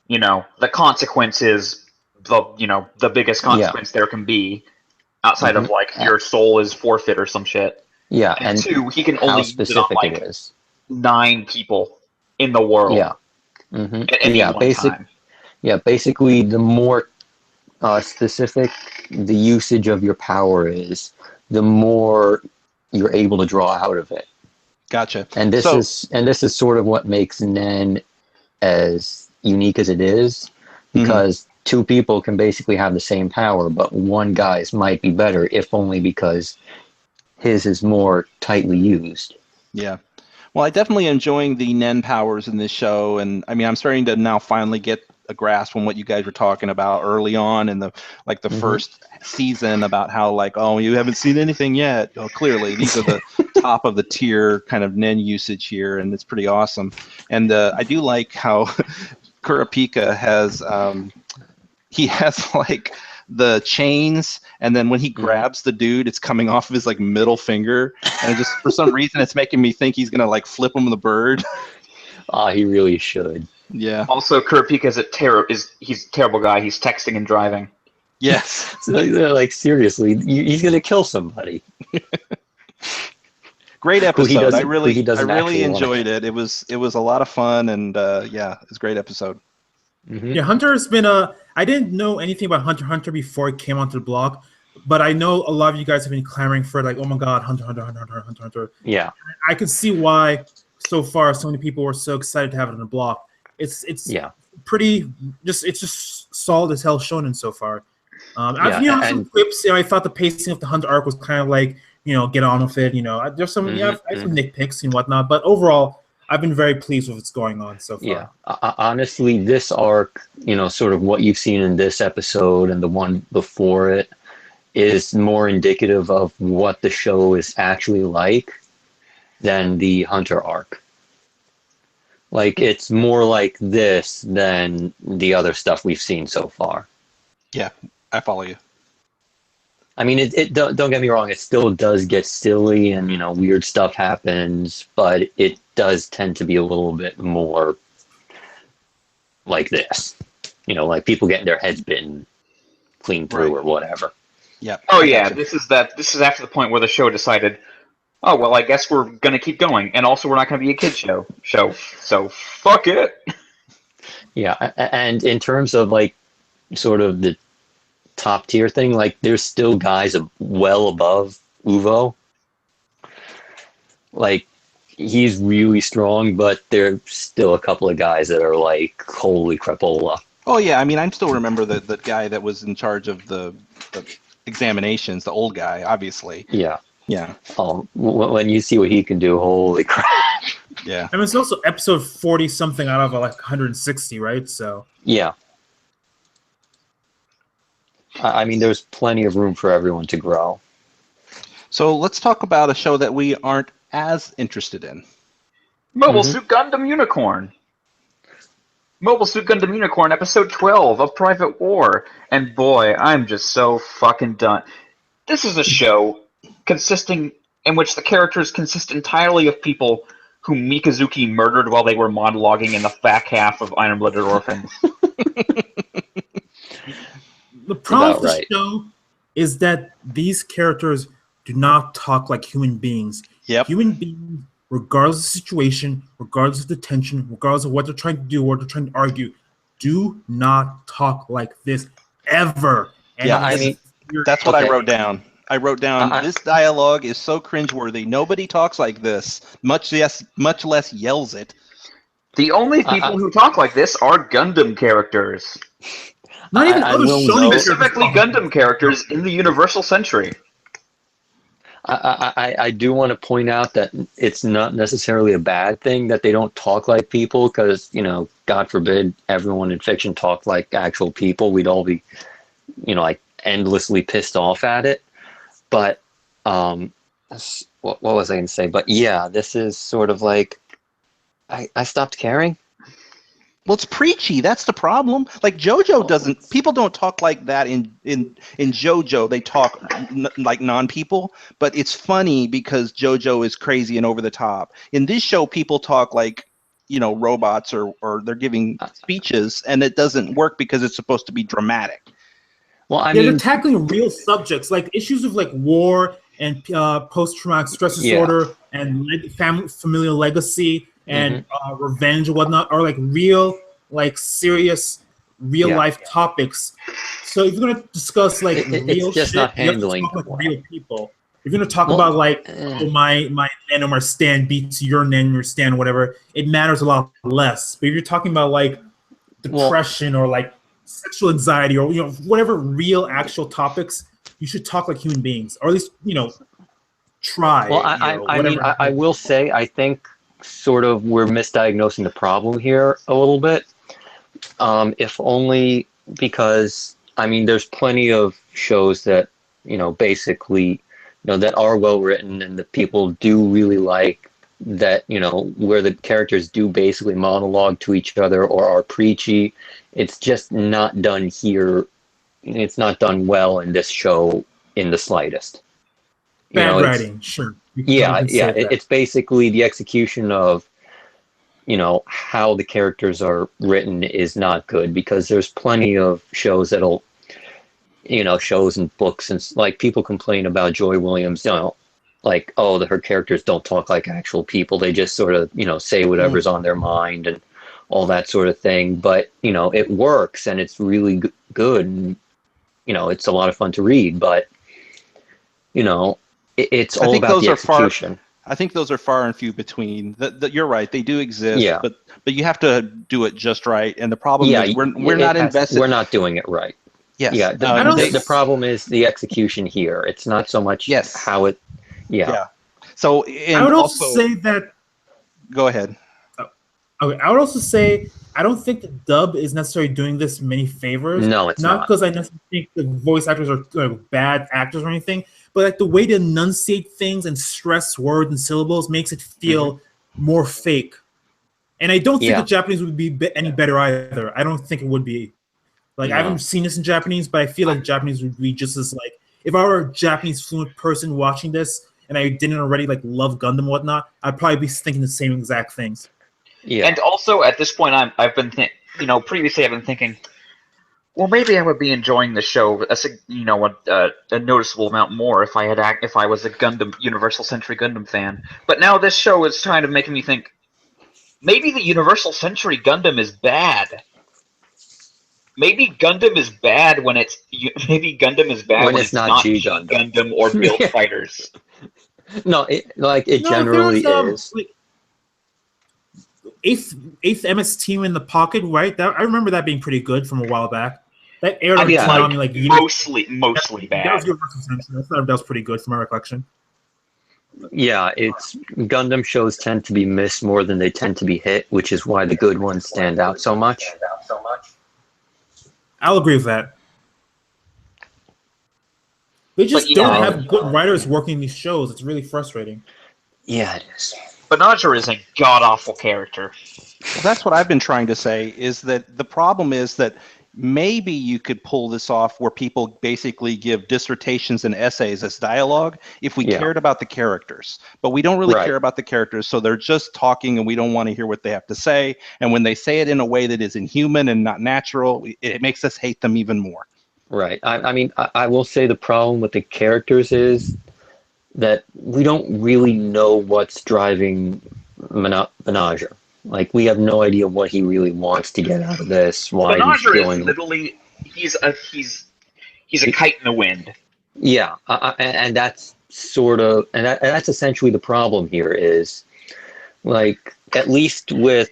the consequence is the biggest consequence there can be, outside of, like, your soul is forfeit or some shit. Yeah, And two, he can how only use it on, specific like, it is. 9 people in the world Yeah. at any one time. Yeah, basically, the more specific the usage of your power is, the more you're able to draw out of it. Gotcha. And this is sort of what makes Nen as unique as it is, because two people can basically have the same power, but one guy's might be better, if only because his is more tightly used. Yeah. Well, I definitely enjoying the Nen powers in this show, and I mean, I'm starting to now finally get a grasp on what you guys were talking about early on in the first season, about how like, oh, you haven't seen anything yet. Oh, clearly these are the top of the tier kind of Nen usage here, and it's pretty awesome. And I do like how Kurapika has he has like the chains, and then when he grabs the dude, it's coming off of his like middle finger, and it just for some reason it's making me think he's gonna like flip him the bird. He really should. Yeah. Also, Kurapika he's a terrible guy. He's texting and driving. Yes. So, like seriously, he's gonna kill somebody. Great episode. I he really doesn't actually want enjoyed it. It was a lot of fun, and yeah, it was a great episode. Yeah, Hunter has been I didn't know anything about Hunter x Hunter before it came onto the blog, but I know a lot of you guys have been clamoring for, like, oh my god, Hunter, Hunter, Hunter, Hunter, Hunter, Hunter. Yeah. I could see why so far so many people were so excited to have it on the blog. It's pretty it's just solid as hell shonen so far. I've some quips. I thought the pacing of the Hunter arc was kind of like, get on with it. There's some I have some nitpicks and whatnot, but overall, I've been very pleased with what's going on so far. Yeah, honestly, this arc, sort of what you've seen in this episode and the one before it, is more indicative of what the show is actually like than the Hunter arc. Like, it's more like this than the other stuff we've seen so far. Yeah, I follow you. I mean, it don't get me wrong, it still does get silly and, weird stuff happens, but it does tend to be a little bit more like this. Like people getting their heads bitten clean through or whatever. Yeah. Oh yeah, this is after the point where the show decided, oh well, I guess we're gonna keep going, and also we're not gonna be a kids show, so fuck it. Yeah, and in terms of like sort of the top tier thing, like there's still guys well above Uvo. Like, he's really strong, but there's still a couple of guys that are like, holy crapola. Oh yeah, I mean, I still remember the guy that was in charge of the examinations, the old guy, obviously. Yeah. Yeah. When you see what he can do, holy crap! Yeah. I mean, it's also episode 40 something out of like 160, right? So Yeah. I mean, there's plenty of room for everyone to grow. So let's talk about a show that we aren't as interested in. Mobile Suit Gundam Unicorn. Mobile Suit Gundam Unicorn, episode 12 of Private War. And boy, I'm just so fucking done. This is a show in which the characters consist entirely of people whom Mikazuki murdered while they were monologuing in the back half of Iron Blooded Orphans. the problem with the right. show is that these characters do not talk like human beings. Yep. Human beings, regardless of the situation, regardless of the tension, regardless of what they're trying to do, what they're trying to argue, do not talk like this ever. And Yeah, I mean, that's what Okay. I wrote down. I wrote down this dialogue is so cringeworthy. Nobody talks like this, much less yells it. The only people who talk like this are Gundam characters. not even I other will show note- Specifically Gundam characters in the Universal Century. I do want to point out that it's not necessarily a bad thing that they don't talk like people, because, God forbid everyone in fiction talked like actual people. We'd all be, like endlessly pissed off at it. But what was I going to say? But yeah, this is sort of like I stopped caring. Well, it's preachy. That's the problem. Like JoJo doesn't. People don't talk like that in JoJo. They talk like non-people. But it's funny because JoJo is crazy and over the top. In this show, people talk like robots or they're giving speeches, and it doesn't work because it's supposed to be dramatic. Well, I they're mean, tackling real subjects like issues of like war and post-traumatic stress disorder and familial legacy and revenge and whatnot are like real, like serious, real-life topics. So if you're going to discuss like real it's just shit, not you have to handling talk like well. real people. If you're going to talk about like my Nanomar stand beats your Nanomar stand, whatever, it matters a lot less. But if you're talking about like depression or like sexual anxiety or whatever real actual topics, you should talk like human beings, or at least try. Well, I mean, I will say I think sort of we're misdiagnosing the problem here a little bit. If only because I mean, there's plenty of shows that basically that are well written and that people do really like, that where the characters do basically monologue to each other or are preachy. It's just not done here. It's not done well in this show in the slightest. Bad writing, sure. It's basically the execution of how the characters are written is not good, because there's plenty of shows that'll shows and books, and like people complain about Joy Williams, like, oh, her characters don't talk like actual people. They just sort of, say whatever's on their mind and all that sort of thing. But, it works and it's really good. And, it's a lot of fun to read, but, it's all about the execution. I think those are far and few between. You're right. They do exist, but you have to do it just right. And the problem is we're not invested. We're not doing it right. Yes. Yeah. The problem is the execution here. It's not so much how it. Yeah. So I would also say that. Go ahead. Okay, I would also say I don't think the dub is necessarily doing this many favors. No, it's not. Not because I necessarily think the voice actors are bad actors or anything, but like the way to enunciate things and stress words and syllables makes it feel more fake. And I don't think the Japanese would be any better either. I don't think it would be. Like I haven't seen this in Japanese, but I feel like Japanese would be just as like, if I were a Japanese fluent person watching this and I didn't already like love Gundam and whatnot, I'd probably be thinking the same exact things. Yeah. And also at this point, I've been previously I've been thinking, well, maybe I would be enjoying the show a noticeable amount more if I was a Gundam Universal Century Gundam fan. But now this show is kind of making me think, maybe the Universal Century Gundam is bad. Maybe Gundam is bad when it's not G Gundam or Build Fighters. No, it generally is. Like, eighth MS Team in the Pocket, right? I remember that being pretty good from a while back. That aired on Toonami, mostly bad. That was Universal Century. I thought that was pretty good from my recollection. Yeah, it's Gundam shows tend to be missed more than they tend to be hit, which is why the good ones stand out so much. I'll agree with that. They just But, don't yeah. have good writers working these shows. It's really frustrating. Yeah, it is. Banagher is a god-awful character. Well, that's what I've been trying to say, is that the problem is that maybe you could pull this off where people basically give dissertations and essays as dialogue if we Yeah. cared about the characters. But we don't really Right. care about the characters, so they're just talking and we don't want to hear what they have to say. And when they say it in a way that is inhuman and not natural, it makes us hate them even more. Right. I mean, I will say the problem with the characters is that we don't really know what's driving Menager. Like, we have no idea what he really wants to get out of this, why he's Banagher is feeling... literally he's a kite in the wind. Yeah, and that's sort of... And that's essentially the problem here is, like, at least with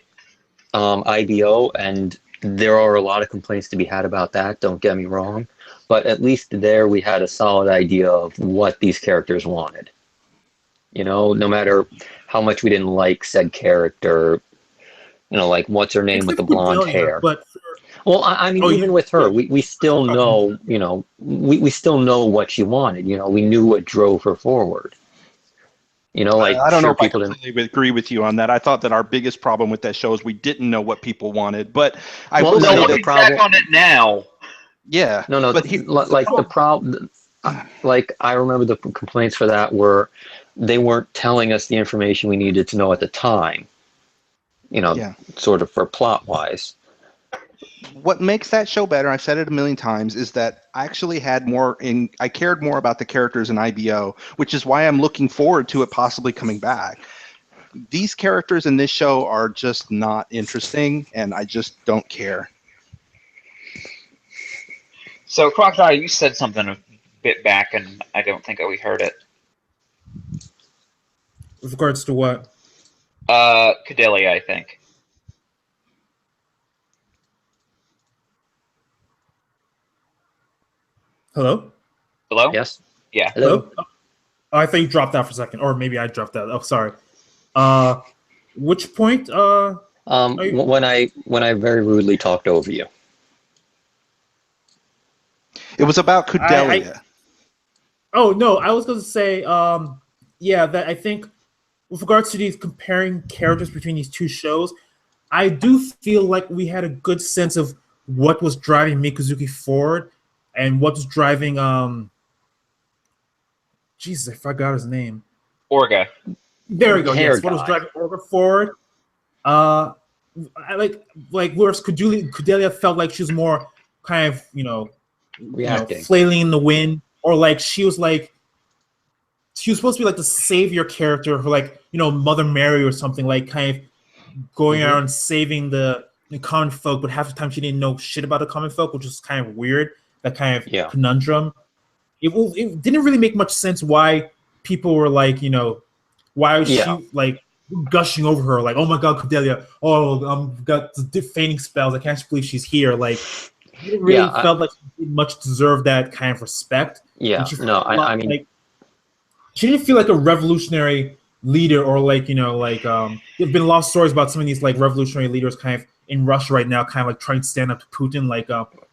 IBO, and there are a lot of complaints to be had about that, don't get me wrong, but at least there we had a solid idea of what these characters wanted. You know, no matter how much we didn't like said character, you know, like what's her name with the blonde hair. But Well, I mean, even with her, we still know, you know, we still know what she wanted. You know, we knew what drove her forward. You know, like, I don't know sure, if I people didn't. completely agree with you on that. I thought that our biggest problem with that show is we didn't know what people wanted. But I Well, will no, say no, that, Looking back on it now, yeah. No, But like the problem, like I remember the complaints for that were they weren't telling us the information we needed to know at the time. You know, Yeah. sort of for plot wise. What makes that show better, I've said it a million times, is that I actually I cared more about the characters in IBO, which is why I'm looking forward to it possibly coming back. These characters in this show are just not interesting, and I just don't care. so Crocodile, you said something a bit back, and I don't think we heard it. with regards to what? Cadelia, I think. Hello? Hello? Yes. Yeah. Hello. Oh, I thought you dropped out for a second, or maybe I dropped out. Oh, sorry. Which point? When I very rudely talked over you. It was about Kudelia. Oh no, I was going to say, yeah, that I think with regards to these comparing characters between these two shows, I do feel like we had a good sense of what was driving Mikazuki forward and what was driving Jesus, I forgot his name. Orga. There we go. Hair Yes, what was guy. driving Orga forward? I like whereas Cordelia felt like she was more kind of Reacting. flailing in the wind, or like she was supposed to be like the savior character for Mother Mary or something, like kind of going around saving the common folk, but half the time she didn't know shit about the common folk, which was kind of weird. That kind of conundrum. It didn't really make much sense why people were like, why was she like gushing over her, like, oh my god, Cordelia, got the fainting spells, I can't believe she's here. Like, it really felt like she didn't much deserve that kind of respect. Yeah, I mean, like, she didn't feel like a revolutionary leader, or like, there've been a lot of stories about some of these like revolutionary leaders kind of in Russia right now, kind of like trying to stand up to Putin. Like,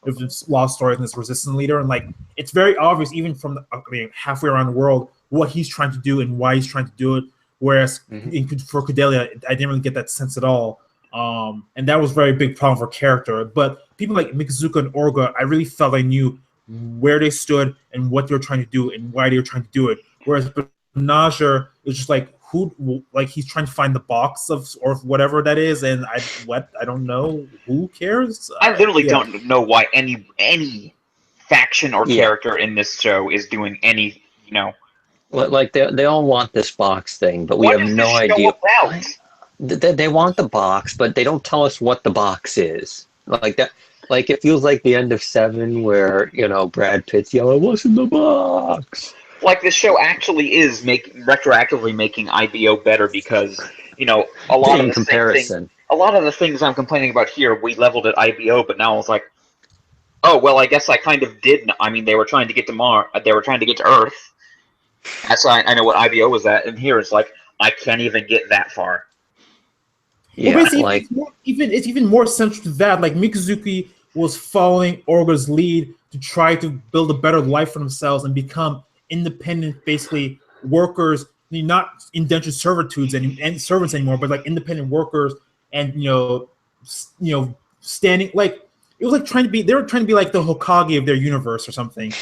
there's been a lot of stories in this resistance leader, and like it's very obvious even from halfway around the world what he's trying to do and why he's trying to do it. Whereas for Cordelia, I didn't really get that sense at all. And that was a very big problem for character. But people like Mikazuka and Orga, I really felt I knew where they stood and what they were trying to do and why they were trying to do it. Whereas Najer is just like, he's trying to find the box or whatever that is, and I don't know, who cares. I literally don't know why any faction or character in this show is doing any, like they all want this box thing, but we have no idea. They want the box, but they don't tell us what the box is. Like that, like it feels like the end of Seven, where Brad Pitt's yelling, "What's in the box?" Like this show actually is retroactively making IBO better, because a lot of the things I'm complaining about here we leveled at IBO, but now it's like, oh well, I guess I kind of did. I mean, they were trying to get to Mars. They were trying to get to Earth. That's why I know what IBO was at, and here it's like I can't even get that far. Yeah, well, basically, like it's even more central to that. Like Mikazuki was following Orga's lead to try to build a better life for themselves and become independent, basically workers, not indentured servitudes and servants anymore, but like independent workers, and standing like it was like they were trying to be like the Hokage of their universe or something,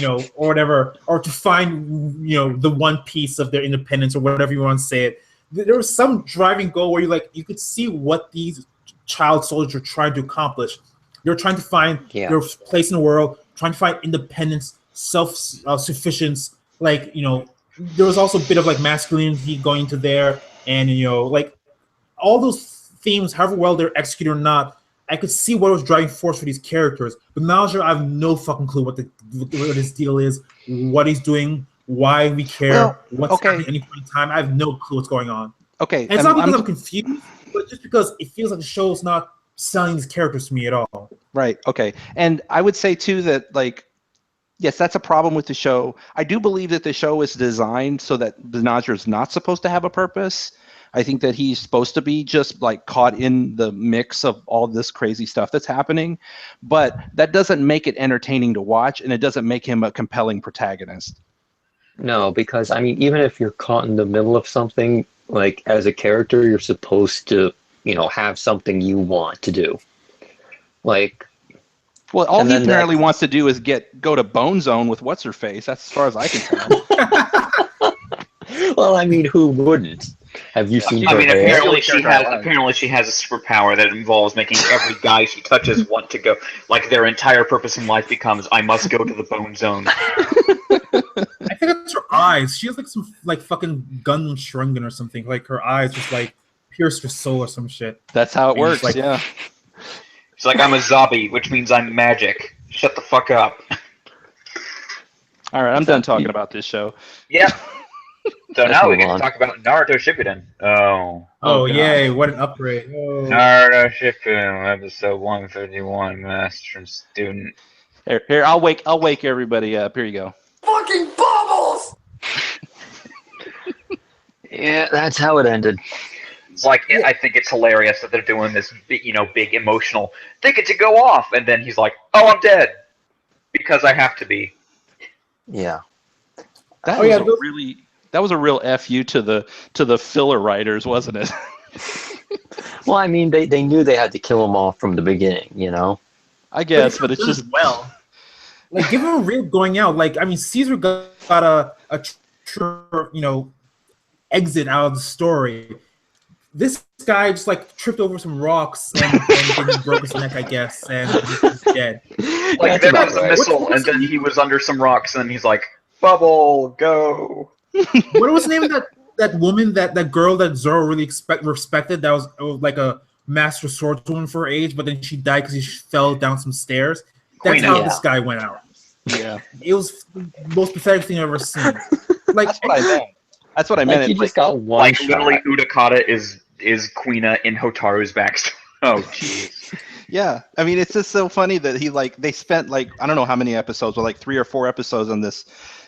or whatever, or to find the one piece of their independence or whatever you want to say it. There was some driving goal where you could see what these child soldiers were trying to accomplish. They were trying to find their place in the world, trying to find independence, self-sufficiency. Like, there was also a bit of like masculinity going into there, and like all those themes, however well they're executed or not, I could see what was driving force for these characters. But now I have no fucking clue what his deal is, what he's doing, why we care, what's happening at any point in time. I have no clue what's going on. Okay, and it's not because I'm confused, but just because it feels like the show's not selling these characters to me at all. Right. Okay. And I would say too that, like, yes, that's a problem with the show. I do believe that the show is designed so that the Najr is not supposed to have a purpose. I think that he's supposed to be just like caught in the mix of all this crazy stuff that's happening, but that doesn't make it entertaining to watch, and it doesn't make him a compelling protagonist. no, because I mean, even if you're caught in the middle of something, like as a character, you're supposed to, have something you want to do. Like, well, all he apparently wants to do is go to Bone Zone with what's her face. That's as far as I can tell. Well, I mean, who wouldn't? Have you seen her hair? Apparently she has a superpower that involves making every guy she touches want to go. Like their entire purpose in life becomes, I must go to the Bone Zone. I think it's her eyes. She has like some like fucking Gundam Shringan or something. Like her eyes just like pierce her soul or some shit. That's how it works. Like, yeah. It's like, I'm a zombie, which means I'm magic. Shut the fuck up. All right, I'm done talking about this show. Yeah. So now we get to talk about Naruto Shippuden. Oh yay, what an upgrade. Oh. Naruto Shippuden, episode 151, Master and Student. Here, I'll wake everybody up. Here you go. Fucking bubbles! Yeah, that's how it ended. It's like, I think it's hilarious that they're doing this big, big emotional, they get to go off, and then he's like, oh, I'm dead. Because I have to be. Yeah. That was a real FU to the filler writers, wasn't it? Well, I mean, they knew they had to kill him off from the beginning, I guess, but it's just like, give him a real going out. Like, I mean, Caesar got a exit out of the story. This guy just like tripped over some rocks and broke his neck, I guess, and he's dead. Like, there was a missile, and then he was under some rocks, and he's like, Bubble, go. What was the name of that woman, that girl that Zoro really respected? That was like a master swordswoman for her age, but then she died because she fell down some stairs. That's how this guy went out. Yeah, it was the most pathetic thing I've ever seen. Like, that's what I meant. He just got one. Like, literally, Udakata is Quina in Hotaru's backstory. Oh, jeez. Yeah, I mean, it's just so funny that they spent like, I don't know how many episodes, but like 3 or 4 episodes on this,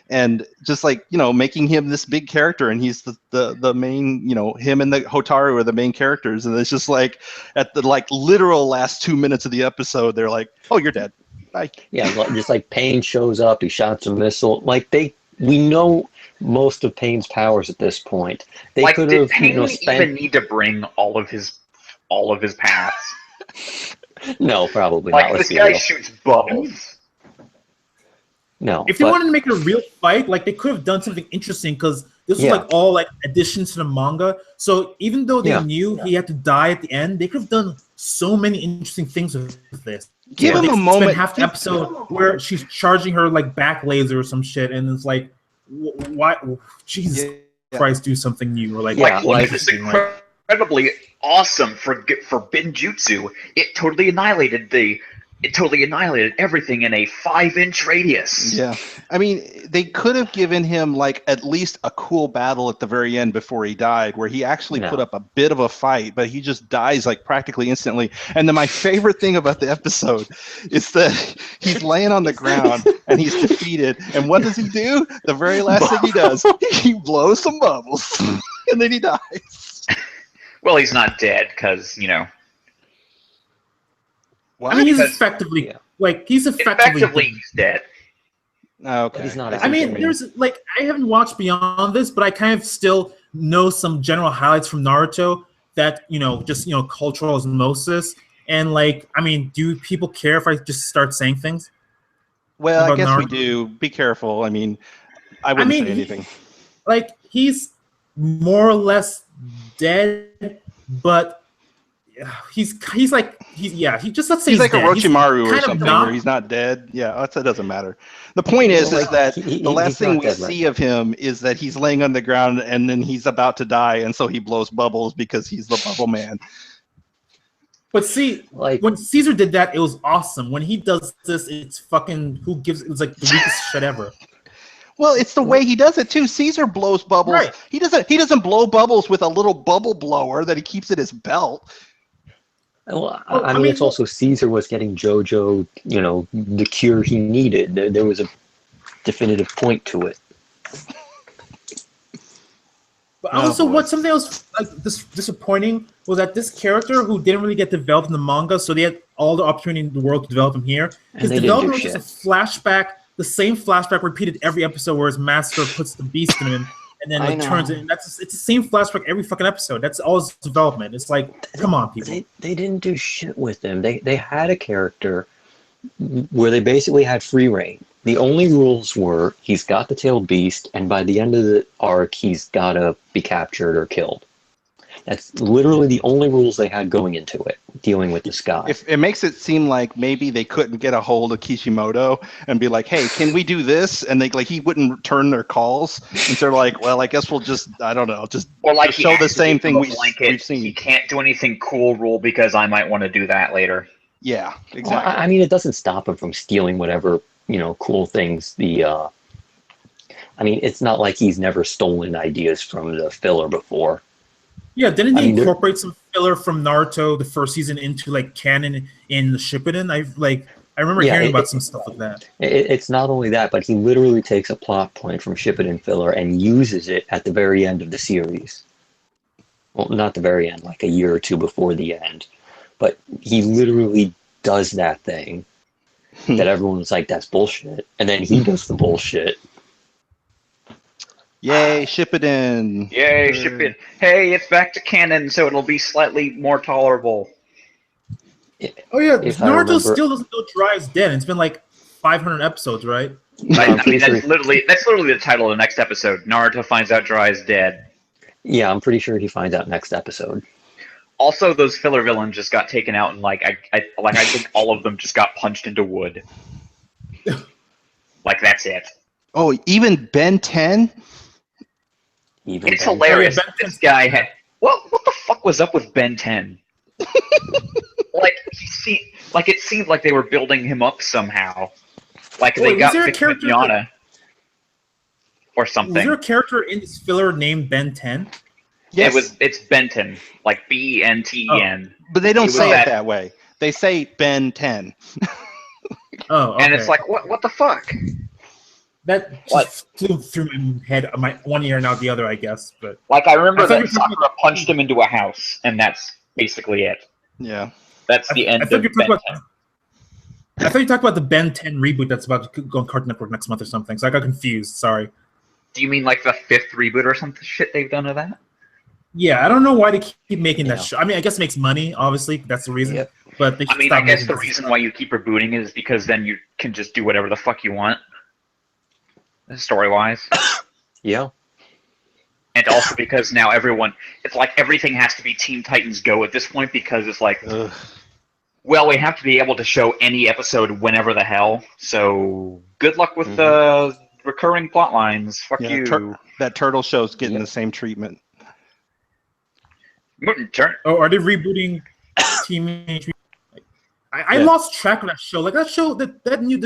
and just like, making him this big character, and he's the main, him and the Hotaru are the main characters, and it's just like at the like literal last 2 minutes of the episode, they're like, oh, you're dead. Like, yeah, just like Pain shows up, he shots a missile. Like we know most of Pain's powers at this point. They like, could did have, Pain spent... even need to bring all of his paths? No, probably like, not. This guy shoots bubbles. No. If they wanted to make it a real fight, like, they could have done something interesting, because this was like all like additions to the manga. So even though they knew he had to die at the end, they could have done so many interesting things with this. Give him a moment. Half the episode where she's charging her like back laser or some shit, and it's like, why? Jesus Christ, do something new, or like, it's incredibly awesome for Binjutsu. It totally annihilated the it totally annihilated everything in a 5-inch radius. Yeah. I mean, they could have given him like at least a cool battle at the very end before he died, where he actually put up a bit of a fight, but he just dies like practically instantly. And then my favorite thing about the episode is that he's laying on the ground and he's defeated. And what does he do? The very last thing he does, he blows some bubbles and then he dies. Well, he's not dead because, What? I mean, he's effectively he's effectively he's dead. Okay. But he's not. I mean, there's I haven't watched beyond this, but I kind of still know some general highlights from Naruto that just cultural osmosis. And I mean, do people care if I just start saying things? Well, I guess Naruto? we do. Be careful. I mean, I wouldn't say anything. He's more or less dead, but he's just let's say he's like dead. a Orochimaru or kind of something not- where he's not dead. Yeah, that doesn't matter. The point is that the last thing we see of him is that he's laying on the ground and then he's about to die, and so he blows bubbles because he's the bubble man. But see, when Caesar did that, it was awesome. When he does this, it's fucking it's like the weakest shit ever. Well, it's the way he does it too. Caesar blows bubbles. Right. He doesn't blow bubbles with a little bubble blower that he keeps at his belt. Well, I mean, it's also Caesar was getting JoJo, the cure he needed. There was a definitive point to it. But also, something else disappointing was that this character who didn't really get developed in the manga, so they had all the opportunity in the world to develop him here. His development was just a flashback, the same flashback repeated every episode where his master puts the beast in him and then turns it. And it's the same flashback every fucking episode. That's all his development. It's like, come on, people. They didn't do shit with him. They had a character where they basically had free reign. The only rules were he's got the tailed beast, and by the end of the arc, he's got to be captured or killed. That's literally the only rules they had going into it, dealing with this guy. If it makes it seem like maybe they couldn't get a hold of Kishimoto and be like, "Hey, can we do this?" And he wouldn't return their calls, and they're like, "Well, I guess we'll just just show the same thing we've seen." He can't do anything cool rule because I might want to do that later. Yeah, exactly. Well, I mean, it doesn't stop him from stealing whatever cool things. I mean, it's not like he's never stolen ideas from the filler before. Yeah, didn't he incorporate some filler from Naruto the first season into canon in the Shippuden? I remember hearing about some stuff like that. It's not only that, but he literally takes a plot point from Shippuden filler and uses it at the very end of the series. Well, not the very end, like a year or two before the end. But he literally does that thing that everyone's like, that's bullshit. And then he does the bullshit. Yay, Shippuden! Yay, Shippuden! Hey, it's back to canon, so it'll be slightly more tolerable. Oh yeah, Naruto still doesn't know Jiraiya is dead. It's been 500 episodes, right? I mean, that's literally the title of the next episode. Naruto finds out Jiraiya is dead. Yeah, I'm pretty sure he finds out next episode. Also, those filler villains just got taken out, and I think all of them just got punched into wood. That's it. Oh, even Ben 10? It's hilarious. This guy had what the fuck was up with Ben 10? It seemed like they were building him up somehow. They got Yana or something. Was there a character in this filler named Ben 10? Yes. It's Benton, Benten. But they don't say it that way. They say Ben 10. Oh, okay. And it's what the fuck? That just flew through my head, my one ear and out the other, I guess. But I remember that Sakura punched him into a house, and that's basically it. Yeah. That's the end of Ben 10. I thought you talked about the Ben 10 reboot that's about to go on Cartoon Network next month or something, so I got confused. Sorry. Do you mean the 5th reboot or some shit they've done to that? Yeah, I don't know why they keep making that show. I mean, I guess it makes money, obviously. That's the reason. Yep. But I guess the reason why you keep rebooting is because then you can just do whatever the fuck you want. Story-wise. Yeah. And also because now it's everything has to be Teen Titans Go at this point because it's well, we have to be able to show any episode whenever the hell, so good luck with the recurring plot lines. Fuck you. That Turtle show's getting the same treatment. Oh, are they rebooting Teenage I lost track of that show. Like that show, the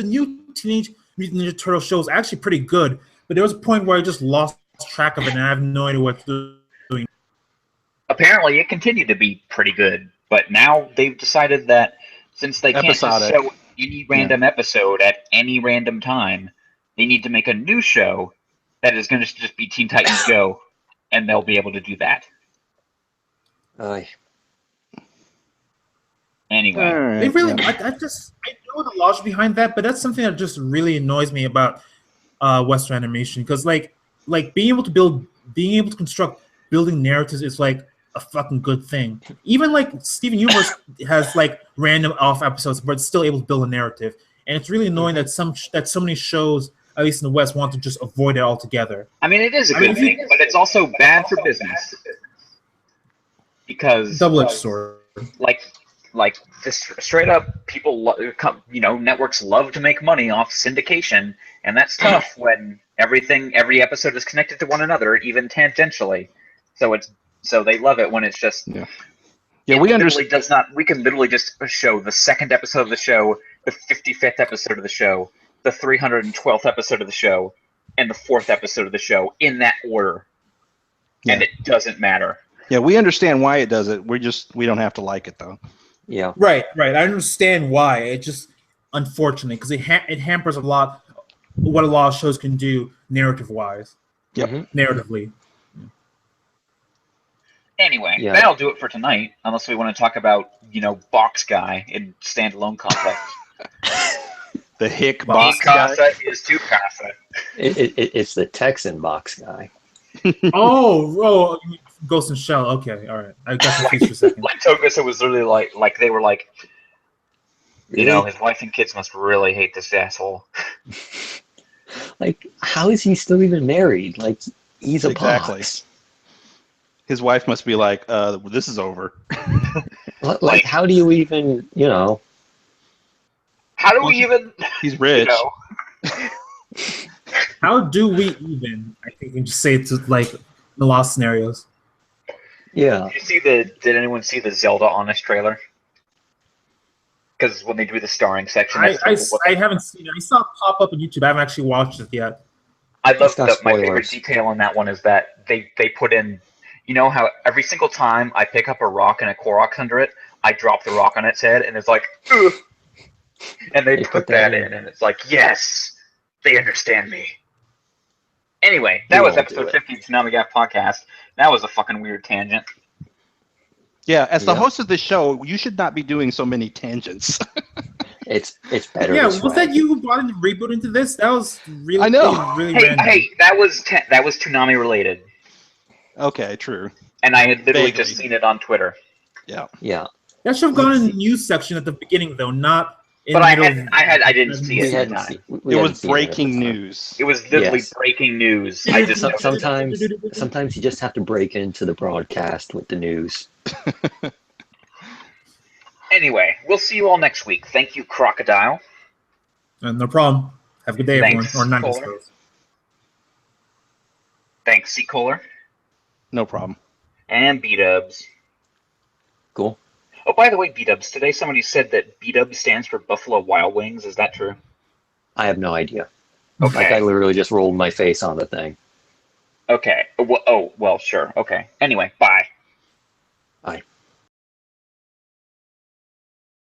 new Teenage Mutant Ninja Turtle show is actually pretty good, but there was a point where I just lost track of it, and I have no idea what to do. Apparently, it continued to be pretty good, but now they've decided that since they can't just Episodic. show any random episode at any random time, they need to make a new show that is going to just be Teen Titans Go, and they'll be able to do that. Anyway, All right, They really, yeah. I know the logic behind that, but that's something that just really annoys me about Western animation, because like being able to construct building narratives is like a fucking good thing. Even like Steven Universe has like random off episodes, but it's still able to build a narrative, and it's really annoying that so many shows, at least in the West, want to just avoid it altogether. I mean, it is a good thing, but it's also bad for business because Double-edged sword. like this straight up people networks love to make money off syndication, and that's tough when every episode is connected to one another, even tangentially. So they love it when it's just We understand. we can literally just show the second episode of the show, the 55th episode of the show, the 312th episode of the show, and the 4th episode of the show in that order, and it doesn't matter. Yeah, we understand why it does it. We don't have to like it though. Yeah. Right. I understand why. It just unfortunately because it hampers a lot what a lot of shows can do narrative-wise. Yep. Narratively. Anyway, that'll do it for tonight, unless we want to talk about, Box Guy in Standalone Complex. The hick box guy. Casa is tu casa. It's the Texan box guy. Oh, Ghost in Shell. Okay, all right. I got confused for a second. Like Togusa was literally like they were like, Really? his wife and kids must really hate this asshole. Like, how is he still even married? Like, he's a Exactly. box. His wife must be like, this is over. Like, how do you even, How do we even? He's rich. How do we even? I think we can just say it to like the lost scenarios. Yeah. Did anyone see the Zelda Honest trailer? Because when they do the starring section, I haven't seen it. I saw it pop up on YouTube. I haven't actually watched it yet. I love It's got my favorite spoilers. detail in that one is that they put in, how every single time I pick up a rock and a Korok under it, I drop the rock on its head, and it's like, ugh. And they put that in, and it's like, yes, they understand me. Anyway, that was episode 50 of ToonamiGAF podcast. That was a fucking weird tangent. Yeah, as the host of this show, you should not be doing so many tangents. It's better. Yeah, this was way. that you who brought in the reboot into this? That was really, I know. really random. Hey, that was Toonami related, Okay, true. and I had literally Vaguely. just seen it on Twitter. Yeah. Yeah. That should have gone in the news section at the beginning, though, not. In But the I middle of- didn't see We it. hadn't Time. seen, It was breaking news. It was literally Yes. breaking news. I just Sometimes you just have to break into the broadcast with the news. Anyway, we'll see you all next week. Thank you, Crocodile. No problem. Have a good day, Thanks, everyone. Or not, I Kohler. suppose. Thanks, C. Kohler. No problem. And B-Dubs. Cool. Oh, by the way, B-Dubs, today somebody said that B-Dubs stands for Buffalo Wild Wings. Is that true? I have no idea. Okay. Like, I literally just rolled my face on the thing. Okay. Well, sure. Okay. Anyway, bye. Bye.